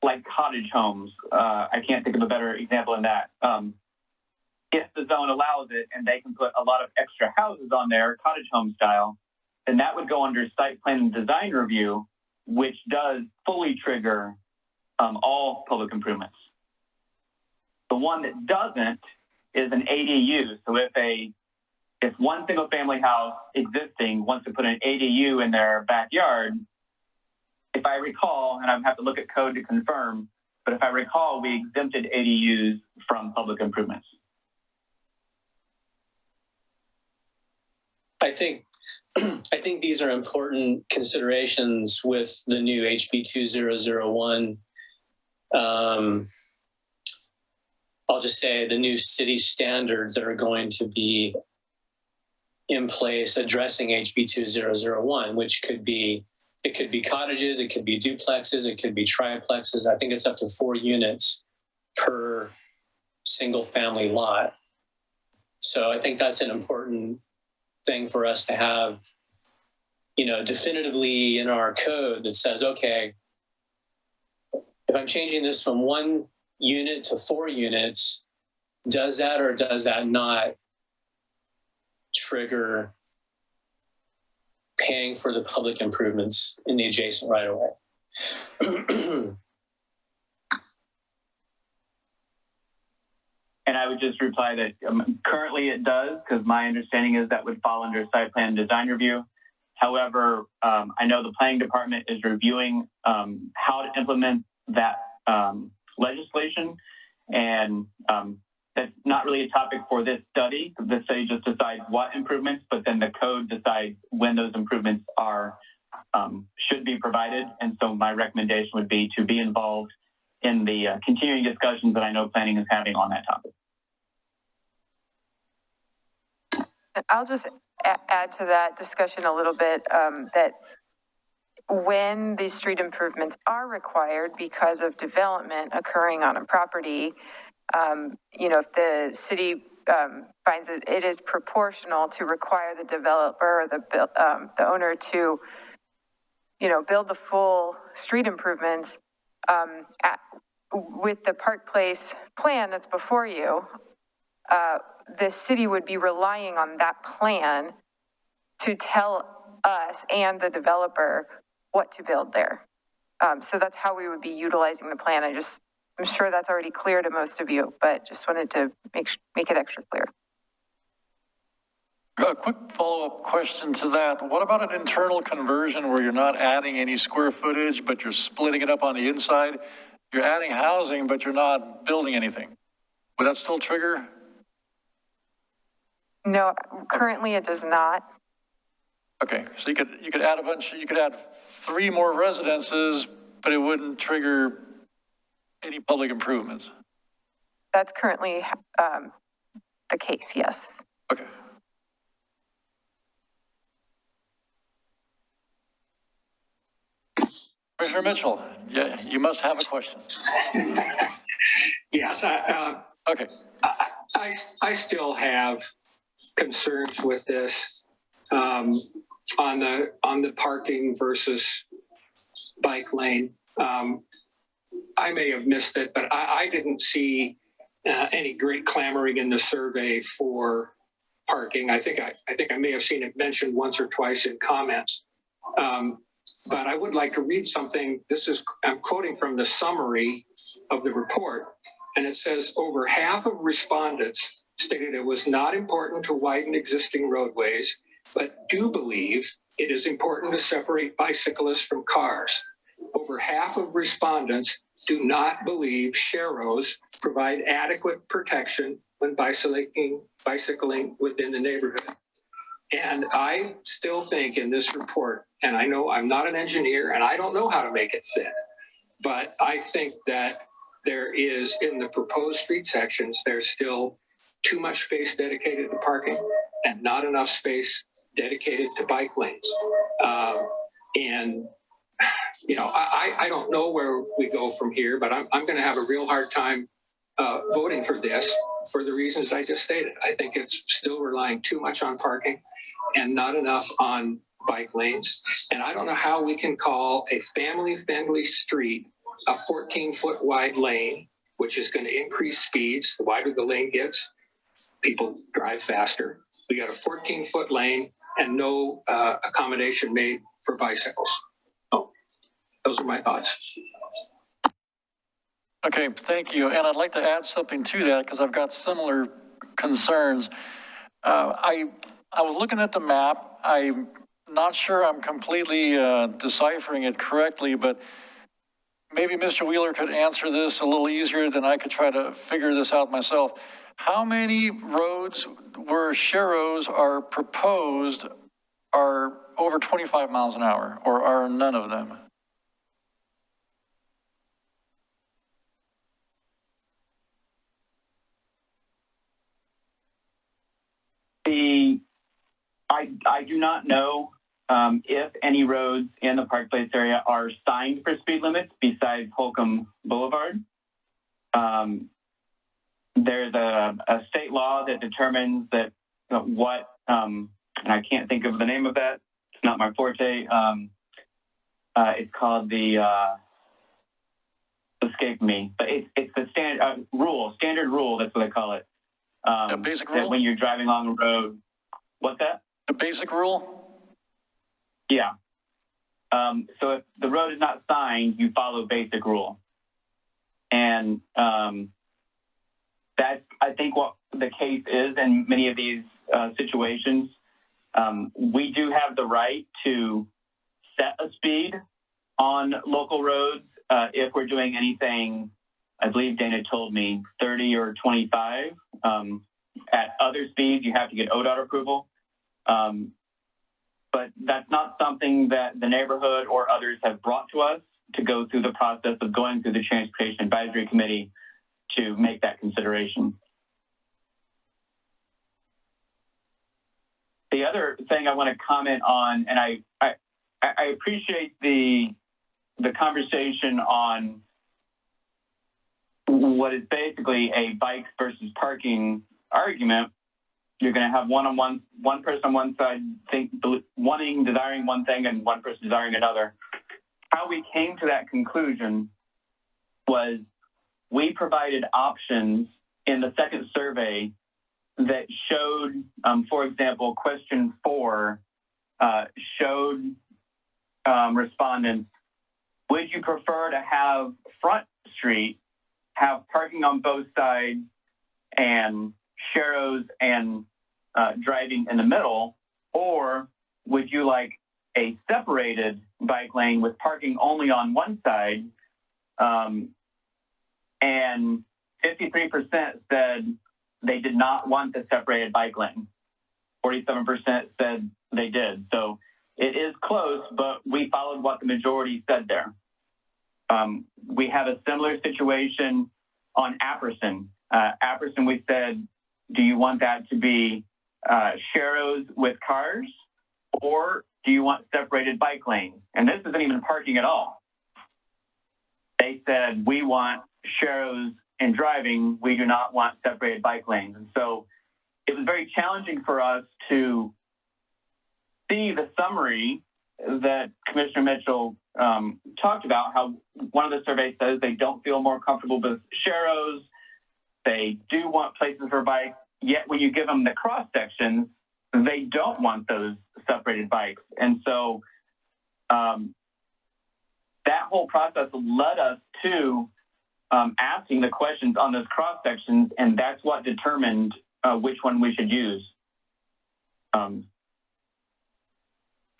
like cottage homes. I can't think of a better example than that. If the zone allows it and they can put a lot of extra houses on there, cottage home style, then that would go under site plan and design review, which does fully trigger all public improvements. The one that doesn't is an ADU. So if one single family house existing wants to put an ADU in their backyard, if I recall, and I have to look at code to confirm, but if I recall, we exempted ADUs from public improvements. I think these are important considerations with the new HB 2001. I'll just say the new city standards that are going to be in place addressing HB 2001, which could be cottages, it could be duplexes, it could be triplexes. I think it's up to 4 units per single family lot. So I think that's an important thing for us to have, definitively in our code that says, okay, if I'm changing this from 1 unit to 4 units, does that or does that not trigger paying for the public improvements in the adjacent right of way? And I would just reply that currently it does, because my understanding is that would fall under site plan design review. However, I know the planning department is reviewing how to implement that legislation, and that's not really a topic for this study. The study just decides what improvements, but then the code decides when those improvements should be provided. And so my recommendation would be to be involved in the continuing discussions that I know planning is having on that topic. I'll just add to that discussion a little bit, that when these street improvements are required because of development occurring on a property, if the city finds that it is proportional to require the developer or the owner to, build the full street improvements, with the Park Place plan that's before you, the city would be relying on that plan to tell us and the developer what to build there. So that's how we would be utilizing the plan. I'm sure that's already clear to most of you, but just wanted to make it extra clear. A quick follow-up question to that. What about an internal conversion where you're not adding any square footage, but you're splitting it up on the inside? You're adding housing, but you're not building anything. Would that still trigger? No, currently it does not. Okay, so you could add you could add 3 more residences, but it wouldn't trigger any public improvements. That's currently the case, yes. Okay. Commissioner Mitchell, yeah, you must have a question. Yes, Okay. I still have concerns with this on the parking versus bike lane. I may have missed it, but I didn't see any great clamoring in the survey for parking. I think I may have seen it mentioned once or twice in comments. but I would like to read something. I'm quoting from the summary of the report, and it says over half of respondents stated it was not important to widen existing roadways, but do believe it is important to separate bicyclists from cars. Over half of respondents do not believe sharrows provide adequate protection when bicycling within the neighborhood. And I still think in this report, and I know I'm not an engineer and I don't know how to make it fit, but I think that there is, in the proposed street sections, there's still too much space dedicated to parking and not enough space dedicated to bike lanes. And, you know, I don't know where we go from here, but I'm going to have a real hard time voting for this for the reasons I just stated. I think it's still relying too much on parking and not enough on bike lanes. And I don't know how we can call a family-friendly street a 14-foot wide lane, which is going to increase speeds. The wider the lane gets, people drive faster. We got a 14-foot lane and no accommodation made for bicycles. Oh, those are my thoughts. Okay, thank you. And I'd like to add something to that because I've got similar concerns. I was looking at the map. I'm not sure I'm completely deciphering it correctly, but maybe Mr. Wheeler could answer this a little easier than I could try to figure this out myself. How many roads where sharrows are proposed are over 25 miles an hour, or are none of them? I do not know if any roads in the Park Place area are signed for speed limits besides Holcomb Boulevard. There's a state law that determines that what, and I can't think of the name of that. It's not my forte. It's called the, escape me, but it's the standard rule. That's what they call it. A basic rule? That when you're driving along the road. What's that? A basic rule? Yeah. So if the road is not signed, you follow basic rule. And that's, I think, what the case is in many of these situations. We do have the right to set a speed on local roads if we're doing anything, I believe Dana told me, 30 or 25. At other speeds, you have to get ODOT approval. But that's not something that the neighborhood or others have brought to us to go through the process of going through the Transportation Advisory Committee to make that consideration. The other thing I want to comment on, and I appreciate the conversation on what is basically a bikes versus parking argument. You're going to have one person on one side desiring one thing and one person desiring another. How we came to that conclusion was we provided options in the second survey that showed, for example, question 4 showed respondents, would you prefer to have Front Street have parking on both sides and sharrows and driving in the middle, or would you like a separated bike lane with parking only on one side? And 53% said they did not want the separated bike lane. 47% said they did. So it is close, but we followed what the majority said there. We have a similar situation on Apperson. Apperson, we said, do you want that to be sharrows with cars, or do you want separated bike lanes? And this isn't even parking at all. They said, we want sharrows in driving. We do not want separated bike lanes. And so it was very challenging for us to see the summary that Commissioner Mitchell talked about, how one of the surveys says they don't feel more comfortable with sharrows. They do want places for bikes, yet when you give them the cross sections, they don't want those separated bikes. And so that whole process led us to asking the questions on those cross sections, and that's what determined which one we should use.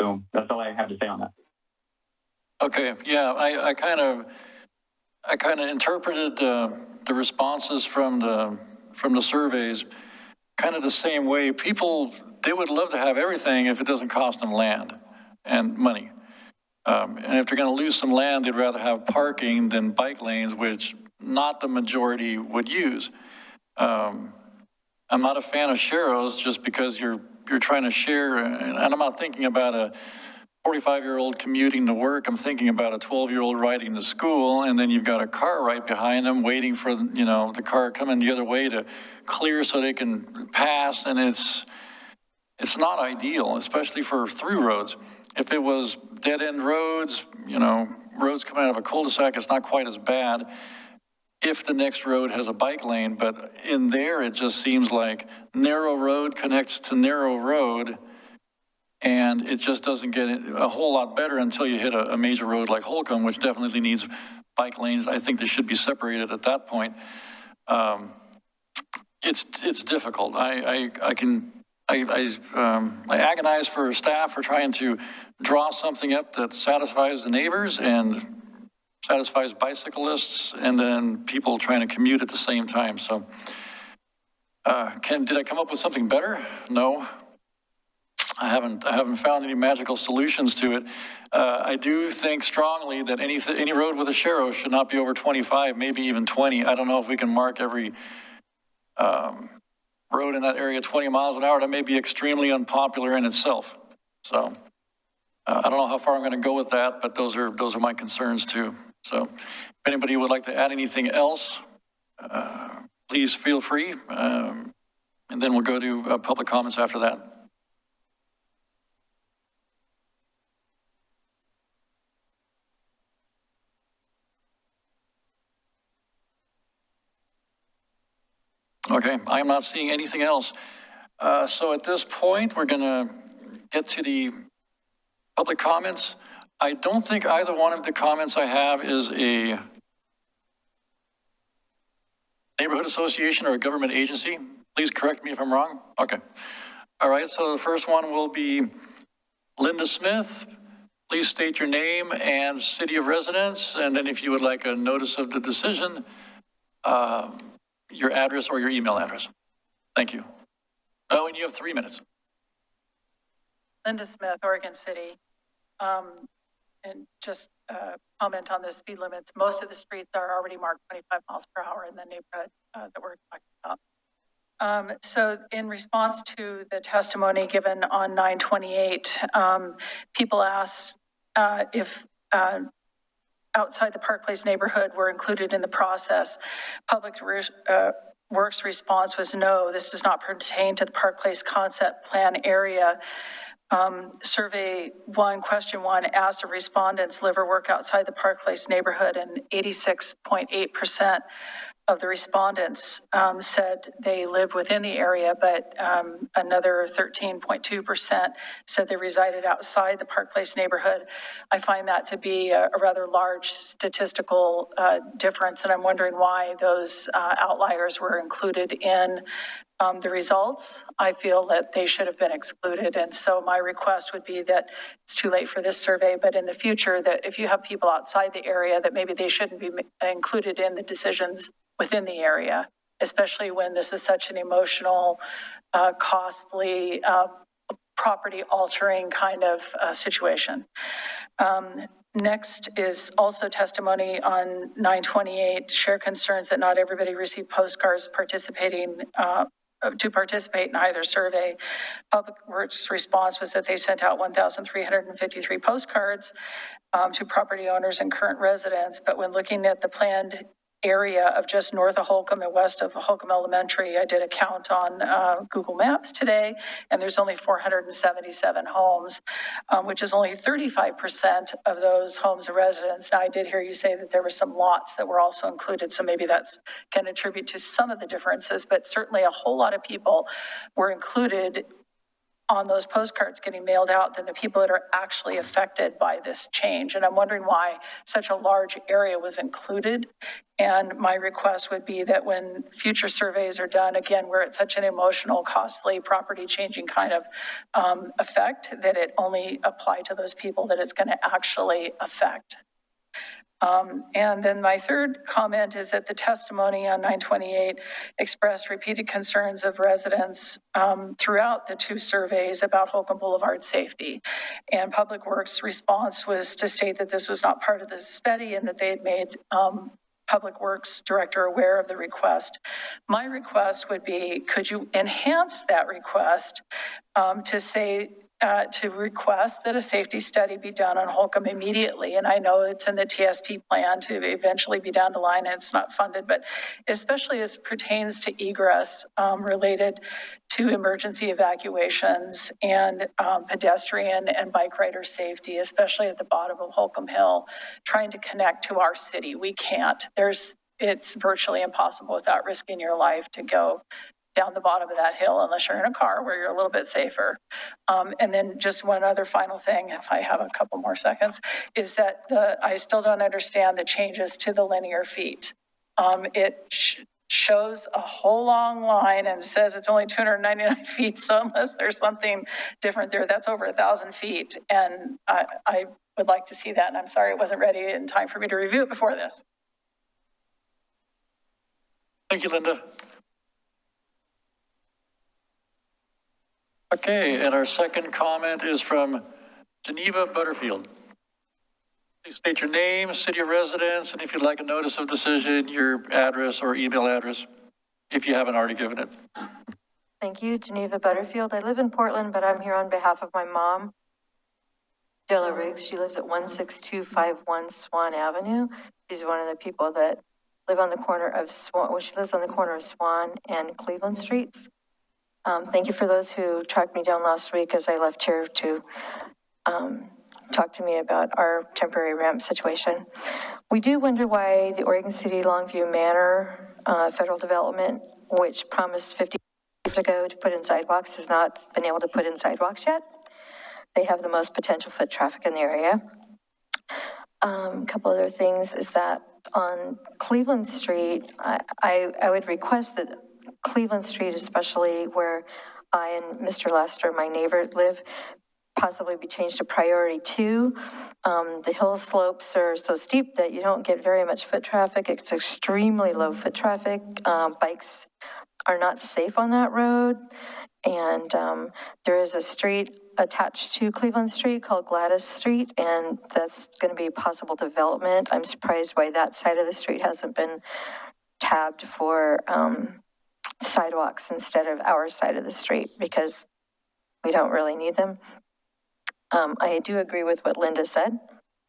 So that's all I have to say on that. Okay, yeah, I kind of interpreted the responses from the surveys kind of the same way. People, they would love to have everything if it doesn't cost them land and money. And if they're going to lose some land, they'd rather have parking than bike lanes, which not the majority would use. I'm not a fan of sharrows just because you're trying to share, and I'm not thinking about a 45-year-old commuting to work. I'm thinking about a 12-year-old riding to school, and then you've got a car right behind them waiting for, you know, the car coming the other way to clear so they can pass, and it's not ideal, especially for through roads. If it was dead-end roads, you know, roads coming out of a cul-de-sac, it's not quite as bad if the next road has a bike lane, but in there, it just seems like narrow road connects to narrow road, and it just doesn't get a whole lot better until you hit a major road like Holcomb, which definitely needs bike lanes. I think they should be separated at that point. It's difficult. I agonize for staff for trying to draw something up that satisfies the neighbors and satisfies bicyclists, and then people trying to commute at the same time. So, did I come up with something better? No. I haven't found any magical solutions to it. I do think strongly that any road with a sharrow should not be over 25, maybe even 20. I don't know if we can mark every road in that area 20 miles an hour. That may be extremely unpopular in itself. So I don't know how far I'm going to go with that, but those are my concerns too. So if anybody would like to add anything else, please feel free. And then we'll go to public comments after that. Okay, I'm not seeing anything else. So at this point, we're going to get to the public comments. I don't think either one of the comments I have is a neighborhood association or a government agency. Please correct me if I'm wrong. Okay. All right, so the first one will be Linda Smith. Please state your name and city of residence, and then if you would like a notice of the decision, your address or your email address. Thank you. Oh, and you have 3 minutes. Linda Smith, Oregon City. And just comment on the speed limits. Most of the streets are already marked 25 miles per hour in the neighborhood that we're talking about. So in response to the testimony given on 9/28, people asked if outside the Park Place neighborhood were included in the process. Public Works response was no, this does not pertain to the Park Place concept plan area. Survey 1, question 1, asked if respondents live or work outside the Park Place neighborhood, and 86.8% of the respondents said they live within the area, but another 13.2% said they resided outside the Park Place neighborhood. I find that to be a rather large statistical difference, and I'm wondering why those outliers were included in the results. I feel that they should have been excluded, and so my request would be that it's too late for this survey, but in the future, that if you have people outside the area, that maybe they shouldn't be included in the decisions within the area, especially when this is such an emotional, costly, property altering kind of situation. Next is also testimony on 9/28, share concerns that not everybody received postcards to participate in either survey. Public Works response was that they sent out 1,353 postcards to property owners and current residents, but when looking at the planned area of just north of Holcomb and west of Holcomb Elementary, I did a count on Google Maps today, and there's only 477 homes, which is only 35% of those homes and residents. Now, I did hear you say that there were some lots that were also included, so maybe that's can attribute to some of the differences, but certainly a whole lot of people were included on those postcards getting mailed out than the people that are actually affected by this change. And I'm wondering why such a large area was included. And my request would be that when future surveys are done, again, where it's such an emotional, costly, property changing kind of effect, that it only apply to those people that it's going to actually affect. And then my third comment is that the testimony on 928 expressed repeated concerns of residents throughout the two surveys about Holcomb Boulevard safety. And Public Works' response was to state that this was not part of the study and that they had made Public Works Director aware of the request. My request would be, could you enhance that request to say, to request that a safety study be done on Holcomb immediately. And I know it's in the TSP plan to eventually be down the line and it's not funded, but especially as pertains to egress related to emergency evacuations and pedestrian and bike rider safety, especially at the bottom of Holcomb Hill, trying to connect to our city. We can't. It's virtually impossible without risking your life to go down the bottom of that hill unless you're in a car where you're a little bit safer. And then just one other final thing, if I have a couple more seconds, is that I still don't understand the changes to the linear feet. It shows a whole long line and says it's only 299 feet. So unless there's something different there, that's over 1,000 feet. And I would like to see that. And I'm sorry it wasn't ready in time for me to review it before this. Thank you, Linda. Okay, and our second comment is from Geneva Butterfield. Please state your name, city of residence, and if you'd like a notice of decision, your address or email address, if you haven't already given it. Thank you, Geneva Butterfield. I live in Portland, but I'm here on behalf of my mom, Della Riggs. She lives at 16251 Swan Avenue. She's one of the people that live on the corner of Swan, well, she lives on the corner of Swan and Cleveland Streets. Thank you for those who tracked me down last week as I left here to talk to me about our temporary ramp situation. We do wonder why the Oregon City Longview Manor federal development, which promised 50 years ago to put in sidewalks, has not been able to put in sidewalks yet. They have the most potential foot traffic in the area. A couple other things is that on Cleveland Street, I would request that Cleveland Street, especially where I and Mr. Lester, my neighbor, live, possibly be changed to priority 2. The hill slopes are so steep that you don't get very much foot traffic. It's extremely low foot traffic. Bikes are not safe on that road. And there is a street attached to Cleveland Street called Gladys Street, and that's going to be possible development. I'm surprised why that side of the street hasn't been tabbed for sidewalks instead of our side of the street, because we don't really need them. I do agree with what Linda said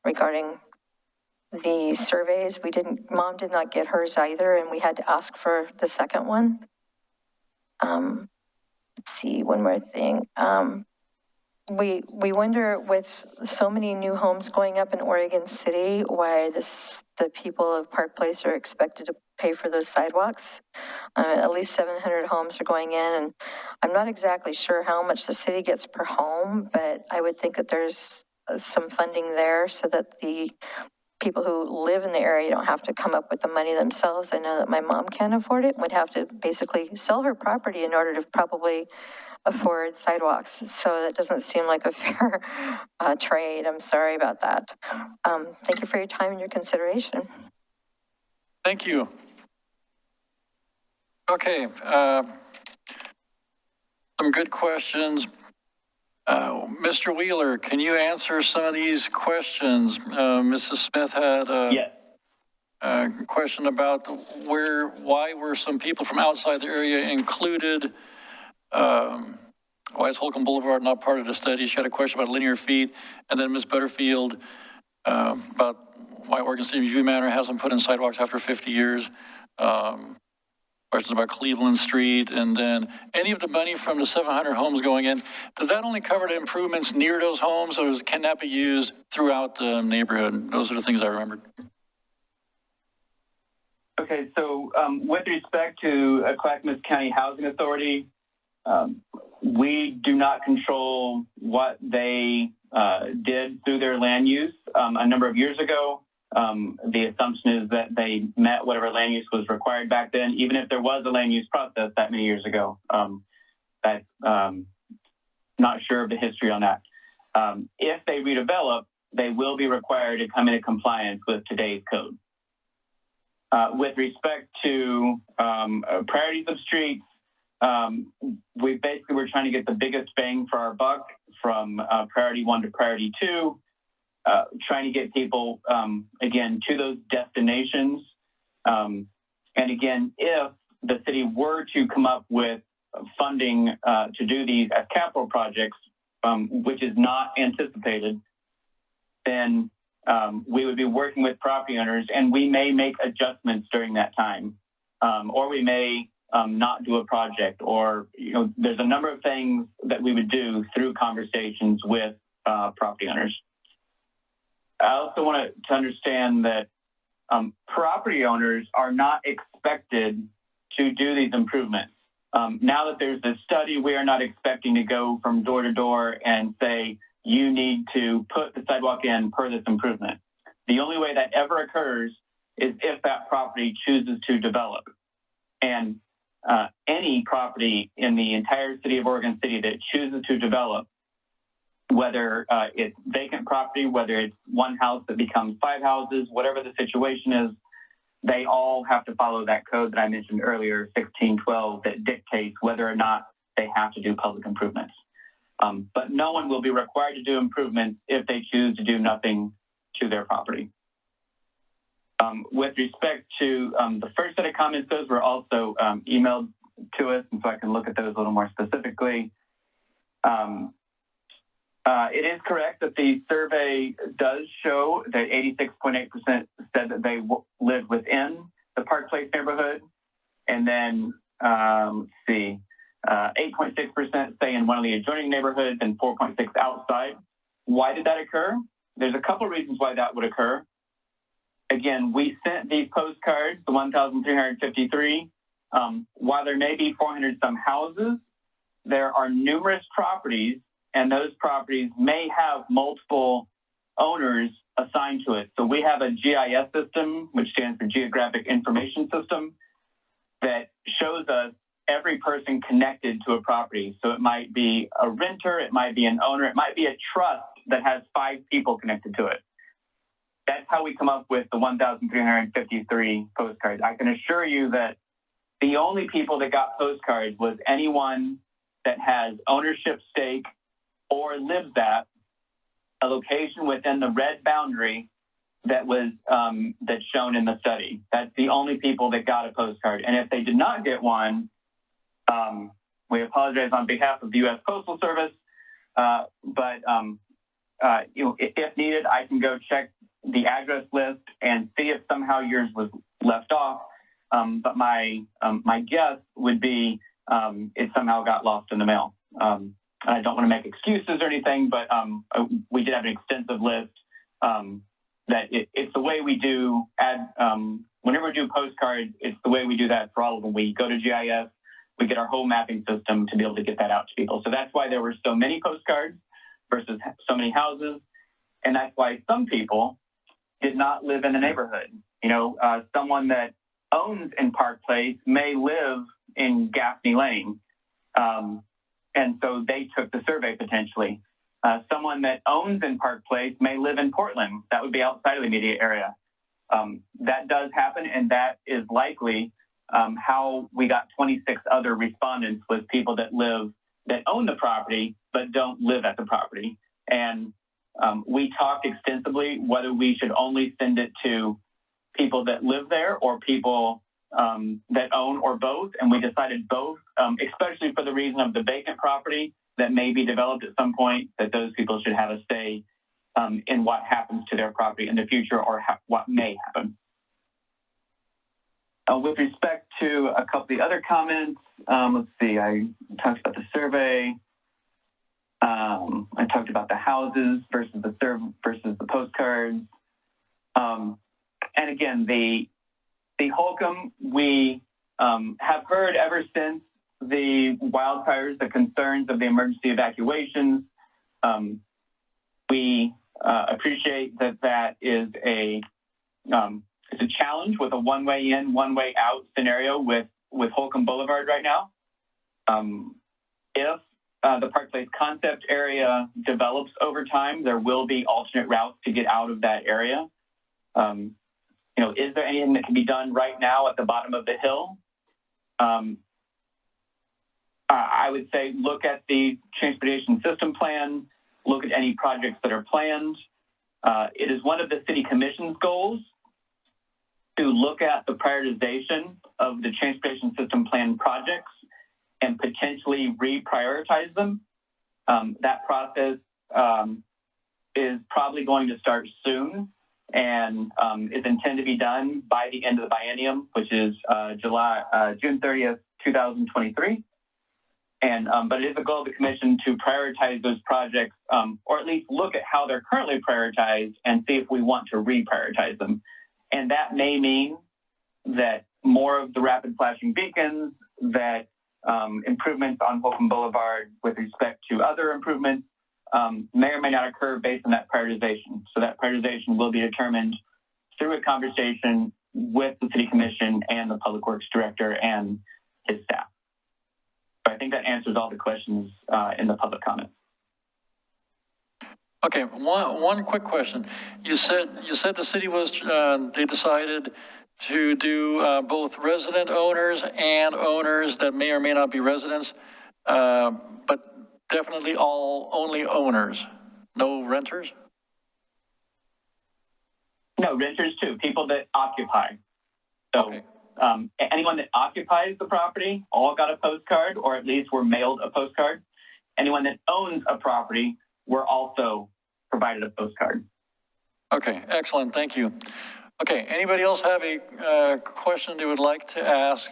regarding the surveys. Mom did not get hers either, and we had to ask for the second one. Let's see, one more thing. We wonder, with so many new homes going up in Oregon City, why the people of Park Place are expected to pay for those sidewalks. At least 700 homes are going in, and I'm not exactly sure how much the city gets per home, but I would think that there's some funding there so that the people who live in the area don't have to come up with the money themselves. I know that my mom can't afford it, would have to basically sell her property in order to probably afford sidewalks. So that doesn't seem like a fair trade. I'm sorry about that. Thank you for your time and your consideration. Thank you. Okay, some good questions. Mr. Wheeler, can you answer some of these questions? Mrs. Smith had a question about why were some people from outside the area included? Why is Holcomb Boulevard not part of the study? She had a question about linear feet. And then Ms. Butterfield about why Oregon City Review Manor hasn't put in sidewalks after 50 years. Questions about Cleveland Street, and then any of the money from the 700 homes going in, does that only cover the improvements near those homes, or can that be used throughout the neighborhood? Those are the things I remembered. Okay, so with respect to Clackamas County Housing Authority, We do not control what they did through their land use. A number of years ago, the assumption is that they met whatever land use was required back then, even if there was a land use process that many years ago. Not sure of the history on that. If they redevelop, they will be required to come into compliance with today's code. With respect to priorities of streets, we basically were trying to get the biggest bang for our buck from priority 1 to priority 2, trying to get people, again, to those destinations. And again, if the city were to come up with funding to do these as capital projects, which is not anticipated, then we would be working with property owners, and we may make adjustments during that time, or we may not do a project, or there's a number of things that we would do through conversations with property owners. I also want to understand that property owners are not expected to do these improvements. Now that there's this study, we are not expecting to go from door to door and say, you need to put the sidewalk in per this improvement. The only way that ever occurs is if that property chooses to develop. And any property in the entire city of Oregon City that chooses to develop, whether it's vacant property, whether it's one house that becomes 5 houses, whatever the situation is, they all have to follow that code that I mentioned earlier, 1612, that dictates whether or not they have to do public improvements. But no one will be required to do improvements if they choose to do nothing to their property. With respect to the first set of comments, those were also emailed to us, and so I can look at those a little more specifically. It is correct that the survey does show that 86.8% said that they lived within the Park Place neighborhood, and then let's see, 8.6% say in one of the adjoining neighborhoods and 4.6% outside. Why did that occur? There's a couple of reasons why that would occur. Again, we sent these postcards, the 1,353. While there may be 400 some houses, there are numerous properties, and those properties may have multiple owners assigned to it. So we have a GIS system, which stands for Geographic Information System, that shows us every person connected to a property. So it might be a renter, it might be an owner, it might be a trust that has 5 people connected to it. That's how we come up with the 1,353 postcards. I can assure you that the only people that got postcards was anyone that has ownership stake or lives at a location within the red boundary that was that's shown in the study. That's the only people that got a postcard. And if they did not get one, we apologize on behalf of the U.S. Postal Service. But if needed, I can go check the address list and see if somehow yours was left off. But my guess would be it somehow got lost in the mail. I don't want to make excuses or anything, but we did have an extensive list that it's the way we do whenever we do postcards, it's the way we do that for all of them. We go to GIS, we get our whole mapping system to be able to get that out to people. So that's why there were so many postcards versus so many houses. And that's why some people did not live in the neighborhood. Someone that owns in Park Place may live in Gaffney Lane. And so they took the survey potentially. Someone that owns in Park Place may live in Portland. That would be outside of the immediate area. That does happen, and that is likely how we got 26 other respondents with people that own the property but don't live at the property. And we talked extensively whether we should only send it to people that live there or people that own or both, and we decided both, especially for the reason of the vacant property that may be developed at some point, that those people should have a say in what happens to their property in the future or what may happen. With respect to a couple of the other comments, let's see, I talked about the survey. I talked about the houses versus the postcards. And again, the Holcomb, we have heard ever since the wildfires, the concerns of the emergency evacuations. We appreciate that is it's a challenge with a one-way in, one-way out scenario with Holcomb Boulevard right now. If the Park Place concept area develops over time, there will be alternate routes to get out of that area. Is there anything that can be done right now at the bottom of the hill? I would say look at the transportation system plan, look at any projects that are planned. It is one of the city commission's goals to look at the prioritization of the transportation system plan projects and potentially reprioritize them. That process is probably going to start soon and is intended to be done by the end of the biennium, which is June 30th, 2023. But it is a goal of the commission to prioritize those projects, or at least look at how they're currently prioritized and see if we want to reprioritize them. And that may mean that more of the rapid flashing beacons, that improvements on Holcomb Boulevard with respect to other improvements may or may not occur based on that prioritization. So that prioritization will be determined through a conversation with the city commission and the public works director and his staff. I think that answers all the questions in the public comments. Okay, one quick question. You said the city was they decided to do both resident owners and owners that may or may not be residents, but definitely only owners, no renters? No, renters too, people that occupy. So. Okay. Anyone that occupies the property all got a postcard, or at least were mailed a postcard. Anyone that owns a property were also provided a postcard. Okay, excellent, thank you. Okay, anybody else have a question they would like to ask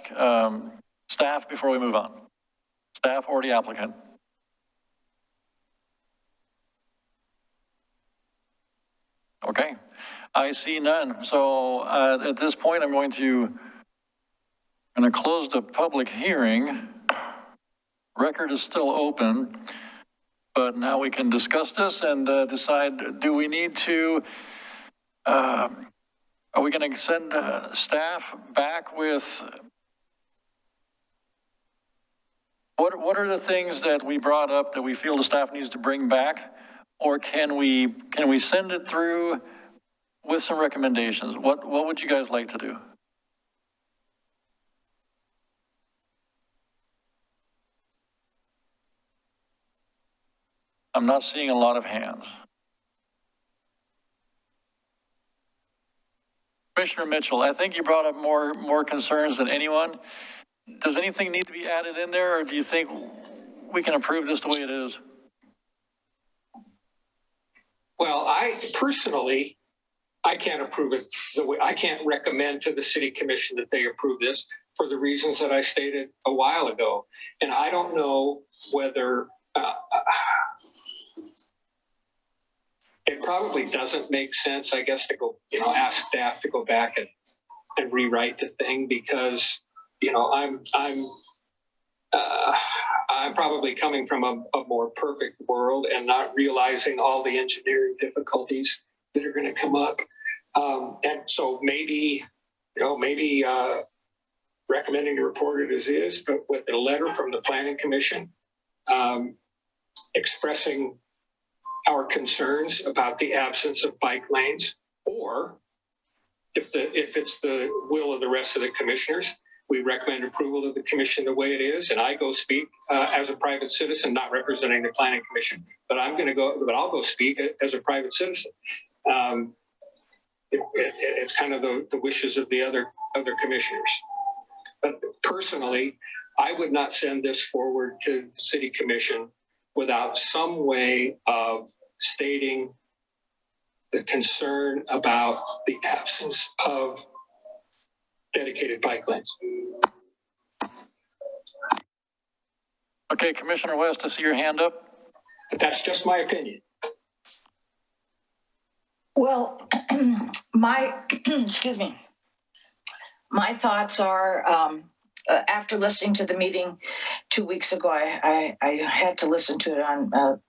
staff before we move on? Staff or the applicant? Okay, I see none. So at this point, I'm going to close the public hearing. Record is still open, but now we can discuss this and decide, do we need to, are we going to send staff back with, what are the things that we brought up that we feel the staff needs to bring back? Or can we send it through with some recommendations? What would you guys like to do? I'm not seeing a lot of hands. Commissioner Mitchell, I think you brought up more concerns than anyone. Does anything need to be added in there, or do you think we can approve this the way it is? Well, I personally, I can't approve it the way, I can't recommend to the city commission that they approve this for the reasons that I stated a while ago. And I don't know whether, it probably doesn't make sense, I guess, to go, ask staff to go back and rewrite the thing, because, I'm probably coming from a more perfect world and not realizing all the engineering difficulties that are going to come up. And so maybe recommending to report it as is, but with a letter from the Planning Commission expressing our concerns about the absence of bike lanes, or if it's the will of the rest of the commissioners, we recommend approval of the commission the way it is. And I go speak as a private citizen, not representing the Planning Commission, but I'll go speak as a private citizen. It's kind of the wishes of the other commissioners. But personally, I would not send this forward to the city commission without some way of stating the concern about the absence of dedicated bike lanes. Okay, Commissioner West, I see your hand up. But that's just my opinion. Well, excuse me. My thoughts are, after listening to the meeting 2 weeks ago, I had to listen to it on, or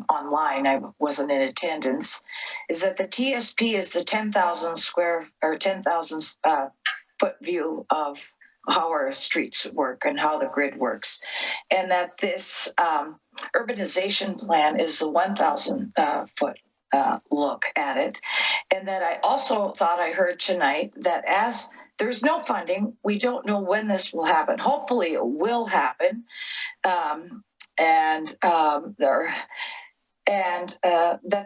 online. I wasn't in attendance. Is that the TSP is the 10,000 foot view of how our streets work and how the grid works, and that this urbanization plan is the 1,000 foot look at it. And that I also thought I heard tonight that as there's no funding, we don't know when this will happen. Hopefully it will happen. That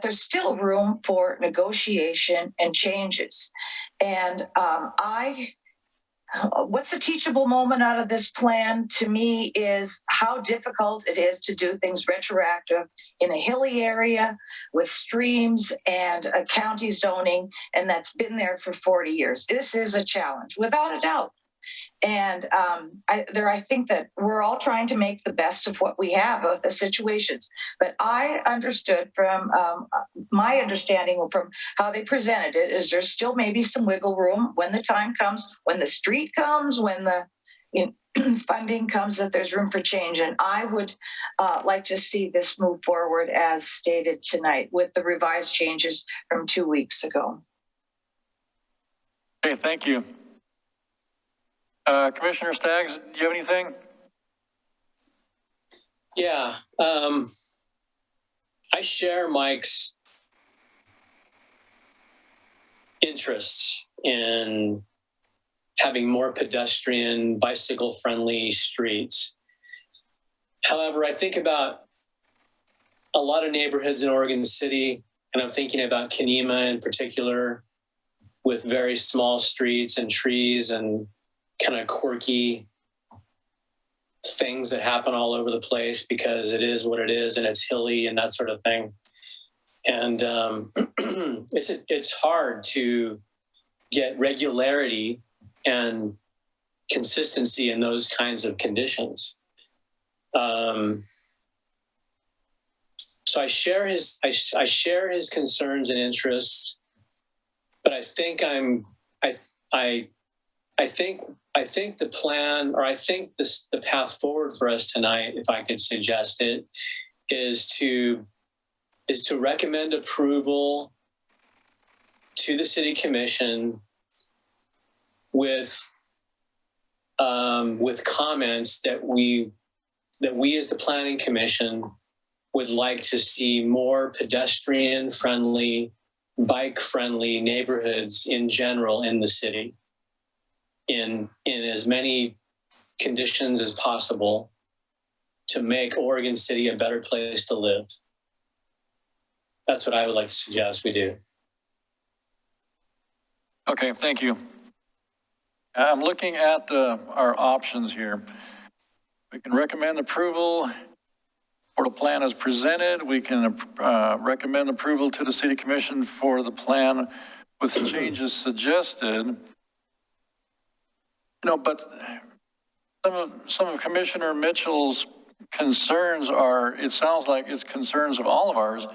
there's still room for negotiation and changes. And what's the teachable moment out of this plan to me is how difficult it is to do things retroactive in a hilly area with streams and a county zoning, and that's been there for 40 years. This is a challenge, without a doubt. And I think that we're all trying to make the best of what we have of the situations. But I understood from my understanding from how they presented it is there's still maybe some wiggle room when the time comes, when the street comes, when the funding comes, that there's room for change. And I would like to see this move forward as stated tonight with the revised changes from 2 weeks ago. Okay, thank you. Commissioner Staggs, do you have anything? Yeah, I share Mike's interests in having more pedestrian, bicycle-friendly streets. However, I think about a lot of neighborhoods in Oregon City, and I'm thinking about Kenema in particular, with very small streets and trees and kind of quirky things that happen all over the place because it is what it is and it's hilly and that sort of thing. And it's hard to get regularity and consistency in those kinds of conditions. So I share his concerns and interests, but I think I think the plan, or I think the path forward for us tonight, if I could suggest it, is to recommend approval to the City Commission with comments that we as the Planning Commission would like to see more pedestrian-friendly, bike-friendly neighborhoods in general in the city. In as many conditions as possible to make Oregon City a better place to live. That's what I would like to suggest we do. Okay, thank you. I'm looking at our options here. We can recommend approval for the plan as presented. We can recommend approval to the City Commission for the plan with the changes suggested. But some of Commissioner Mitchell's concerns are, it sounds like it's concerns of all of ours,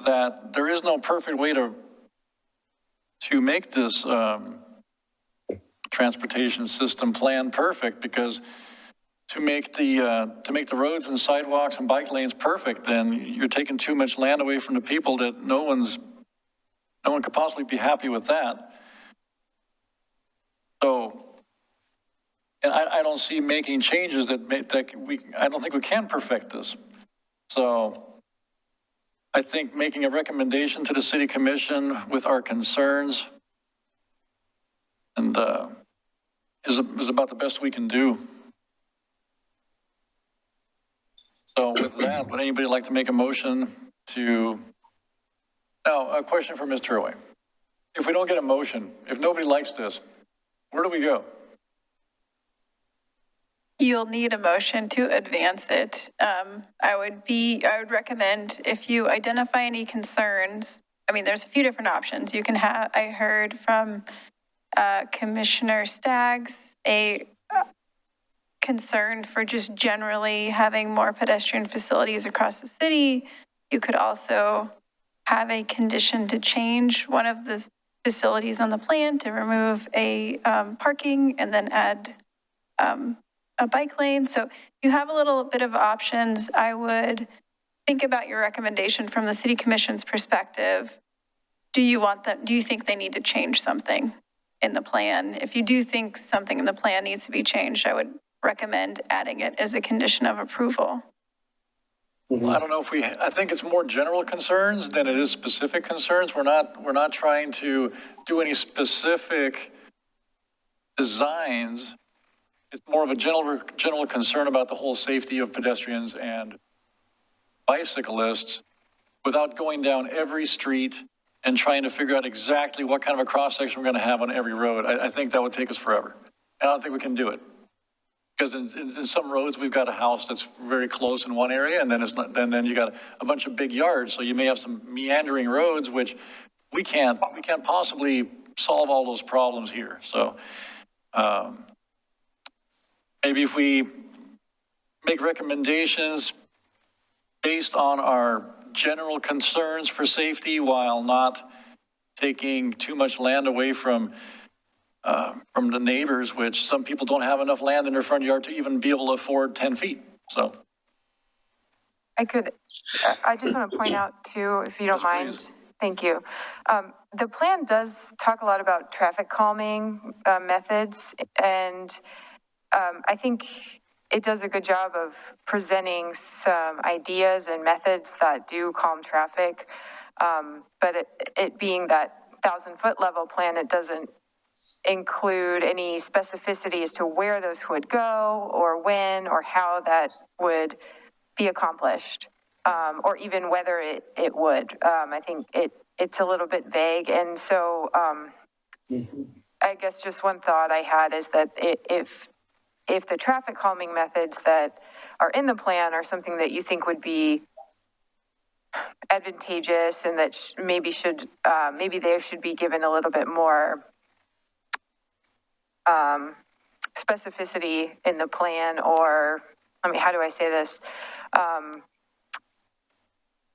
that there is no perfect way to make this transportation system plan perfect, because to make the roads and sidewalks and bike lanes perfect, then you're taking too much land away from the people that no one could possibly be happy with that. So, and I don't see making changes I don't think we can perfect this. So I think making a recommendation to the City Commission with our concerns and is about the best we can do. So with that, would anybody like to make a motion to, now a question for Ms. Turway. If we don't get a motion, if nobody likes this, where do we go? You'll need a motion to advance it. I would recommend, if you identify any concerns, there's a few different options. You can have, I heard from Commissioner Staggs, a concern for just generally having more pedestrian facilities across the city. You could also have a condition to change one of the facilities on the plan to remove a parking and then add a bike lane. So you have a little bit of options. I would think about your recommendation from the city commission's perspective. Do you think they need to change something in the plan? If you do think something in the plan needs to be changed, I would recommend adding it as a condition of approval. I don't know if I think it's more general concerns than it is specific concerns. We're not trying to do any specific designs. It's more of a general concern about the whole safety of pedestrians and bicyclists without going down every street and trying to figure out exactly what kind of a cross-section we're going to have on every road. I think that would take us forever. And I don't think we can do it. Because in some roads, we've got a house that's very close in one area, and then then you got a bunch of big yards. So you may have some meandering roads, which we can't possibly solve all those problems here. So maybe if we make recommendations based on our general concerns for safety while not taking too much land away from the neighbors, which some people don't have enough land in their front yard to even be able to afford 10 feet. So I just want to point out too, if you don't mind, please. Thank you. The plan does talk a lot about traffic calming methods, and I think it does a good job of presenting some ideas and methods that do calm traffic. But it being that 1,000-foot level plan, it doesn't include any specificity as to where those would go or when or how that would be accomplished, or even whether it would. I think it's a little bit vague. And so I guess just one thought I had is that if the traffic calming methods that are in the plan are something that you think would be advantageous and that maybe they should be given a little bit more specificity in the plan, or, how do I say this?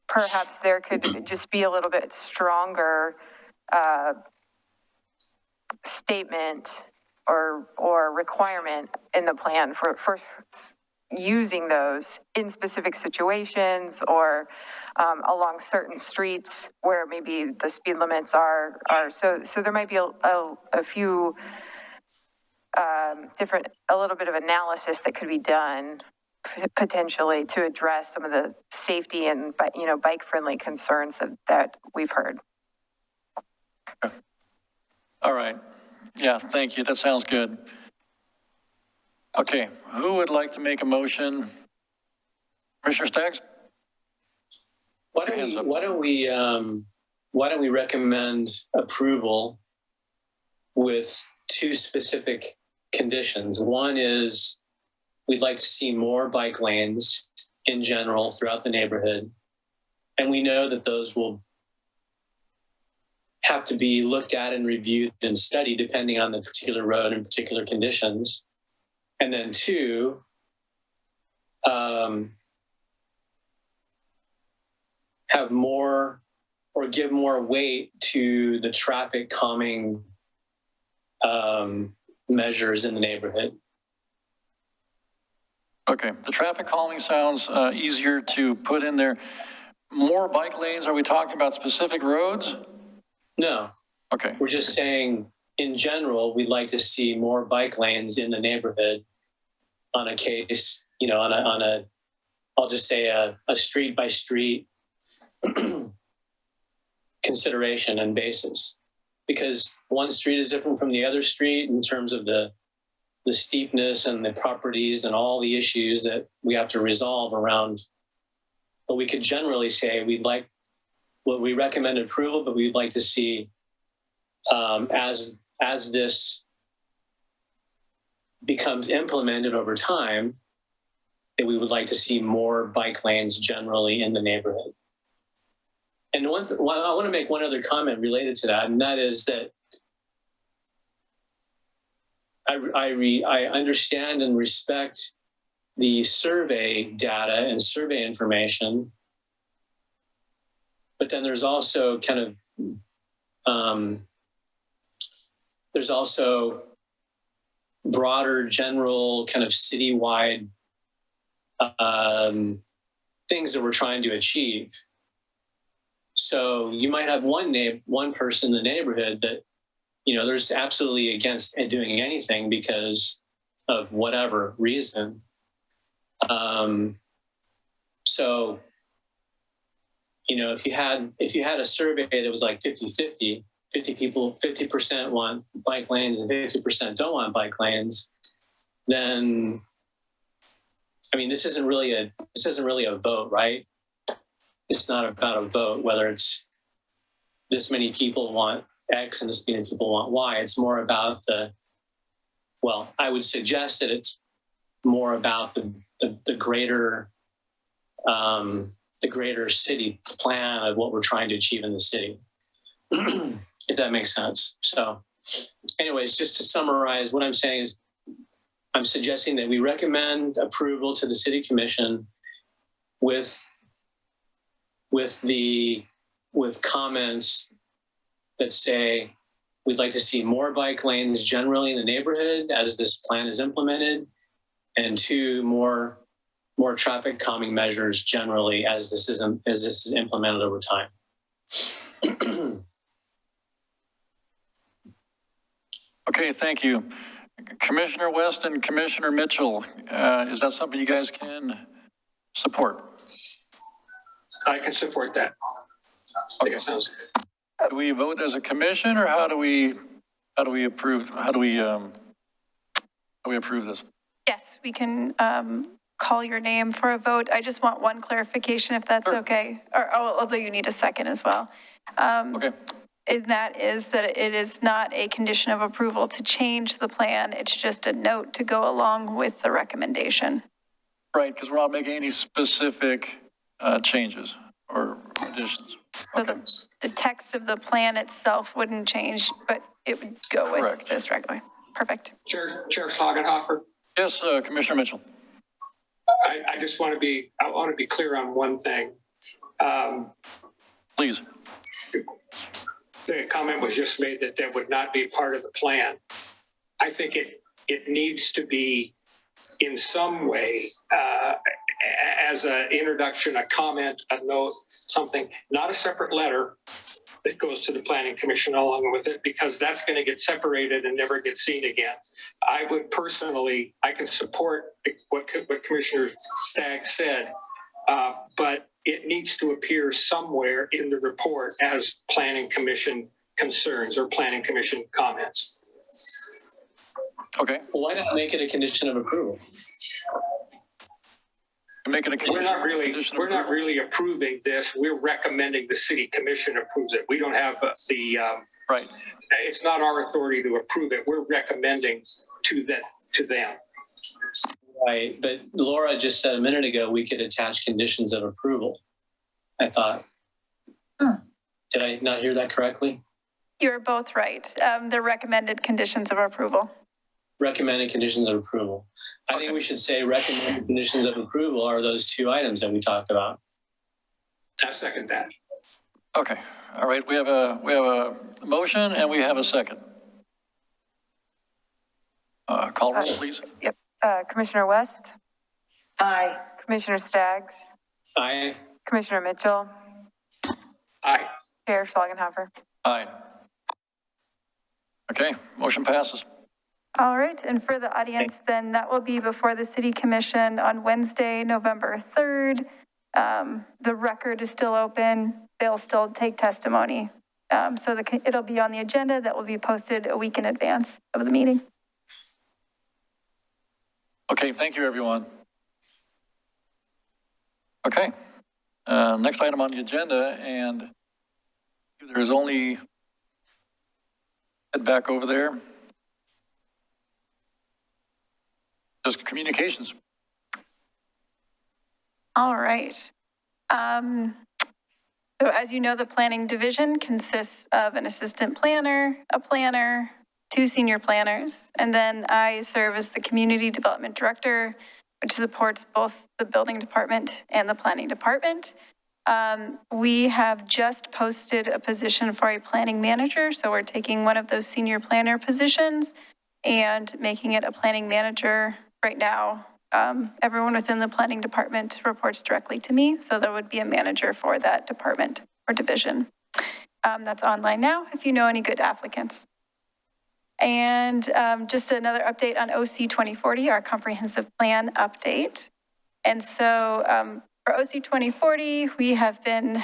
Perhaps there could just be a little bit stronger statement or requirement in the plan for using those in specific situations or along certain streets where maybe the speed limits are so there might be a few a little bit of analysis that could be done potentially to address some of the safety and bike friendly concerns that we've heard. All right. Yeah, thank you. That sounds good. Okay, who would like to make a motion? Commissioner Staggs? Why don't we recommend approval with two specific conditions? One is we'd like to see more bike lanes in general throughout the neighborhood. And we know that those will have to be looked at and reviewed and studied depending on the particular road and particular conditions. And then two, have more or give more weight to the traffic calming measures in the neighborhood. Okay, the traffic calming sounds easier to put in there. More bike lanes, are we talking about specific roads? No. Okay. We're just saying, in general, we'd like to see more bike lanes in the neighborhood on a case, I'll just say a street by street consideration and basis. Because one street is different from the other street in terms of the steepness and the properties and all the issues that we have to resolve around. But we could generally say we recommend approval, but we'd like to see as this becomes implemented over time, that we would like to see more bike lanes generally in the neighborhood. And I want to make one other comment related to that, and that is that I understand and respect the survey data and survey information, but then there's also there's also broader, general kind of citywide things that we're trying to achieve. So you might have one person in the neighborhood that, there's absolutely against doing anything because of whatever reason. So, if you had a survey that was like 50-50, 50% want bike lanes and 50% don't want bike lanes, then, this isn't really a vote, right? It's not about a vote, whether it's this many people want X and this many people want Y. It's more about I would suggest that it's more about the greater city plan of what we're trying to achieve in the city, if that makes sense. So anyways, just to summarize, what I'm saying is I'm suggesting that we recommend approval to the city commission with comments that say we'd like to see more bike lanes generally in the neighborhood as this plan is implemented, and 2, more traffic calming measures generally as this is implemented over time. Okay, thank you. Commissioner West and Commissioner Mitchell, is that something you guys can support? I can support that. I think it sounds good. Do we vote as a commission, or how do we approve this? Yes, we can call your name for a vote. I just want one clarification, if that's okay. Or although you need a second as well. Okay. And that is that it is not a condition of approval to change the plan. It's just a note to go along with the recommendation. Right, because we're not making any specific changes or additions. So the text of the plan itself wouldn't change, but it would go with this regularly. Perfect. Chair Schlagenhofer. Yes, Commissioner Mitchell. I just want to be clear on one thing. Please. The comment was just made that would not be part of the plan. I think it needs to be in some way as an introduction, a comment, a note, something, not a separate letter that goes to the Planning Commission along with it, because that's going to get separated and never get seen again. I would personally, I can support what Commissioner Stagg said, but it needs to appear somewhere in the report as Planning Commission concerns or Planning Commission comments. Okay. Well, why not make it a condition of approval? Make it a condition. We're not really approving this. We're recommending the city commission approves it. We don't have right. It's not our authority to approve it. We're recommending to them. Right, but Laura just said a minute ago we could attach conditions of approval. I thought. Did I not hear that correctly? You're both right. The recommended conditions of approval. Recommended conditions of approval. I think we should say recommended conditions of approval are those 2 items that we talked about. I second that. Okay. All right. We have a motion and we have a second. Call roll, please. Yep. Commissioner West? Aye. Commissioner Staggs? Aye. Commissioner Mitchell? Aye. Chair Schlagenhofer? Aye. Okay. Motion passes. All right, and for the audience, then that will be before the City Commission on Wednesday, November 3rd. The record is still open. They'll still take testimony. So it'll be on the agenda that will be posted a week in advance of the meeting. Okay, thank you, everyone. Okay, next item on the agenda, and there's only, head back over there. Just communications. All right. So as you know, the planning division consists of an assistant planner, a planner, 2 senior planners, and then I serve as the community development director, which supports both the building department and the planning department. We have just posted a position for a planning manager, so we're taking one of those senior planner positions and making it a planning manager. Right now, everyone within the planning department reports directly to me, so there would be a manager for that department or division. That's online now if you know any good applicants. And just another update on OC 2040, our comprehensive plan update. And so for OC 2040, we have been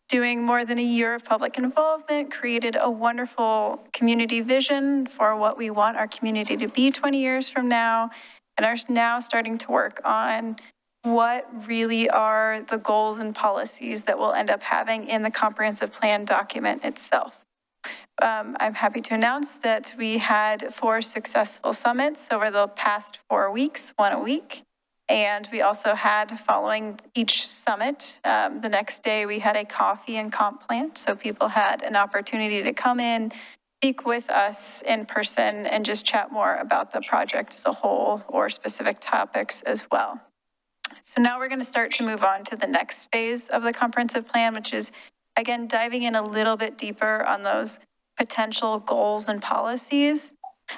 doing more than a year of public involvement, created a wonderful community vision for what we want our community to be 20 years from now, and are now starting to work on what really are the goals and policies that we'll end up having in the comprehensive plan document itself. I'm happy to announce that we had 4 successful summits over the past 4 weeks, 1 a week. And we also had, following each summit, the next day we had a coffee and comp plant. So people had an opportunity to come in, speak with us in person, and just chat more about the project as a whole or specific topics as well. So now we're going to start to move on to the next phase of the comprehensive plan, which is, again, diving in a little bit deeper on those potential goals and policies.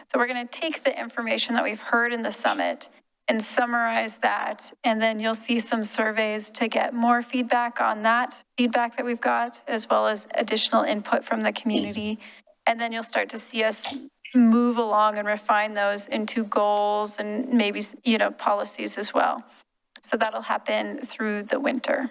So we're going to take the information that we've heard in the summit and summarize that, and then you'll see some surveys to get more feedback on that feedback that we've got, as well as additional input from the community. And then you'll start to see us move along and refine those into goals and maybe, policies as well. So that'll happen through the winter.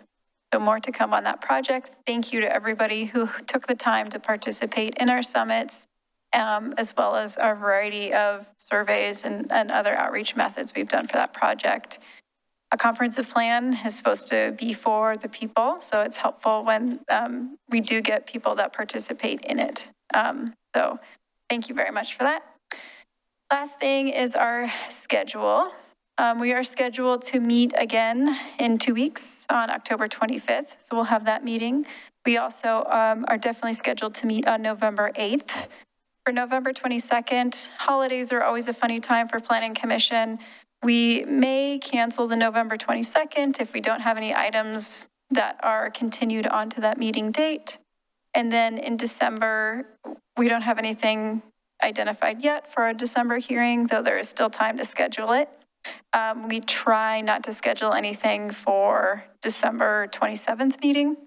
So more to come on that project. Thank you to everybody who took the time to participate in our summits, as well as our variety of surveys and other outreach methods we've done for that project. A comprehensive plan is supposed to be for the people, so it's helpful when we do get people that participate in it. So thank you very much for that. Last thing is our schedule. We are scheduled to meet again in 2 weeks on October 25th, so we'll have that meeting. We also are definitely scheduled to meet on November 8th. For November 22nd, holidays are always a funny time for Planning Commission. We may cancel the November 22nd if we don't have any items that are continued onto that meeting date. And then in December, we don't have anything identified yet for a December hearing, though there is still time to schedule it. We try not to schedule anything for December 27th meeting,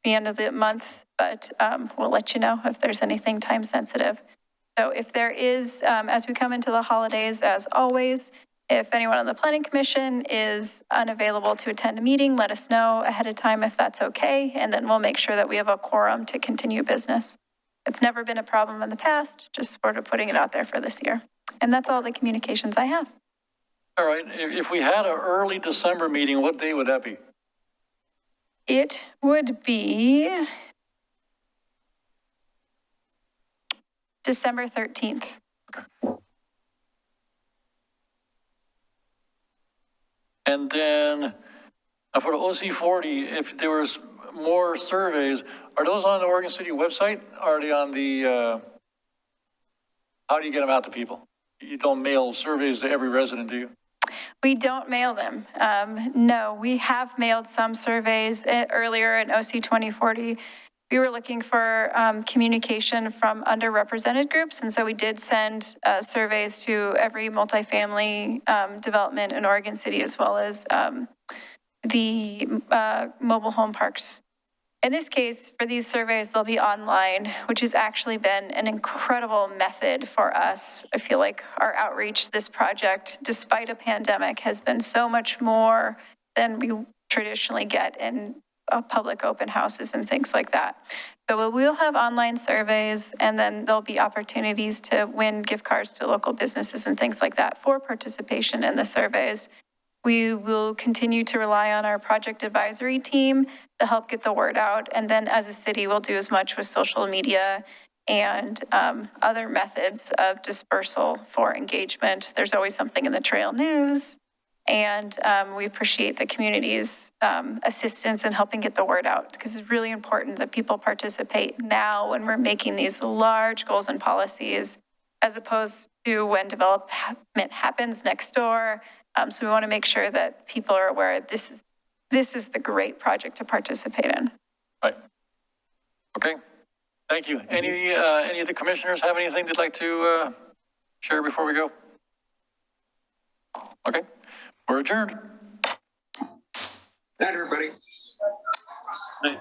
the end of the month, but we'll let you know if there's anything time sensitive. So if there is, as we come into the holidays, as always, if anyone on the Planning Commission is unavailable to attend a meeting, let us know ahead of time if that's okay, and then we'll make sure that we have a quorum to continue business. It's never been a problem in the past, just sort of putting it out there for this year. And that's all the communications I have. All right, if we had an early December meeting, what day would that be? It would be December 13th. Okay. And then for the OC40, if there was more surveys, are those on the Oregon City website? Are they on the, how do you get them out to people? You don't mail surveys to every resident, do you? We don't mail them. No, we have mailed some surveys earlier in OC 2040. We were looking for communication from underrepresented groups, and so we did send surveys to every multifamily development in Oregon City, as well as the mobile home parks. In this case, for these surveys, they'll be online, which has actually been an incredible method for us. I feel like our outreach, this project, despite a pandemic, has been so much more than we traditionally get in public open houses and things like that. So we'll have online surveys, and then there'll be opportunities to win gift cards to local businesses and things like that for participation in the surveys. We will continue to rely on our project advisory team to help get the word out. And then as a city, we'll do as much with social media and other methods of dispersal for engagement. There's always something in the trail news. And we appreciate the community's assistance in helping get the word out, because it's really important that people participate now when we're making these large goals and policies, as opposed to when development happens next door. So we want to make sure that people are aware this is the great project to participate in. Right. Okay. Thank you. Any of the commissioners have anything they'd like to share before we go? Okay, we're adjourned. Night, everybody. Right.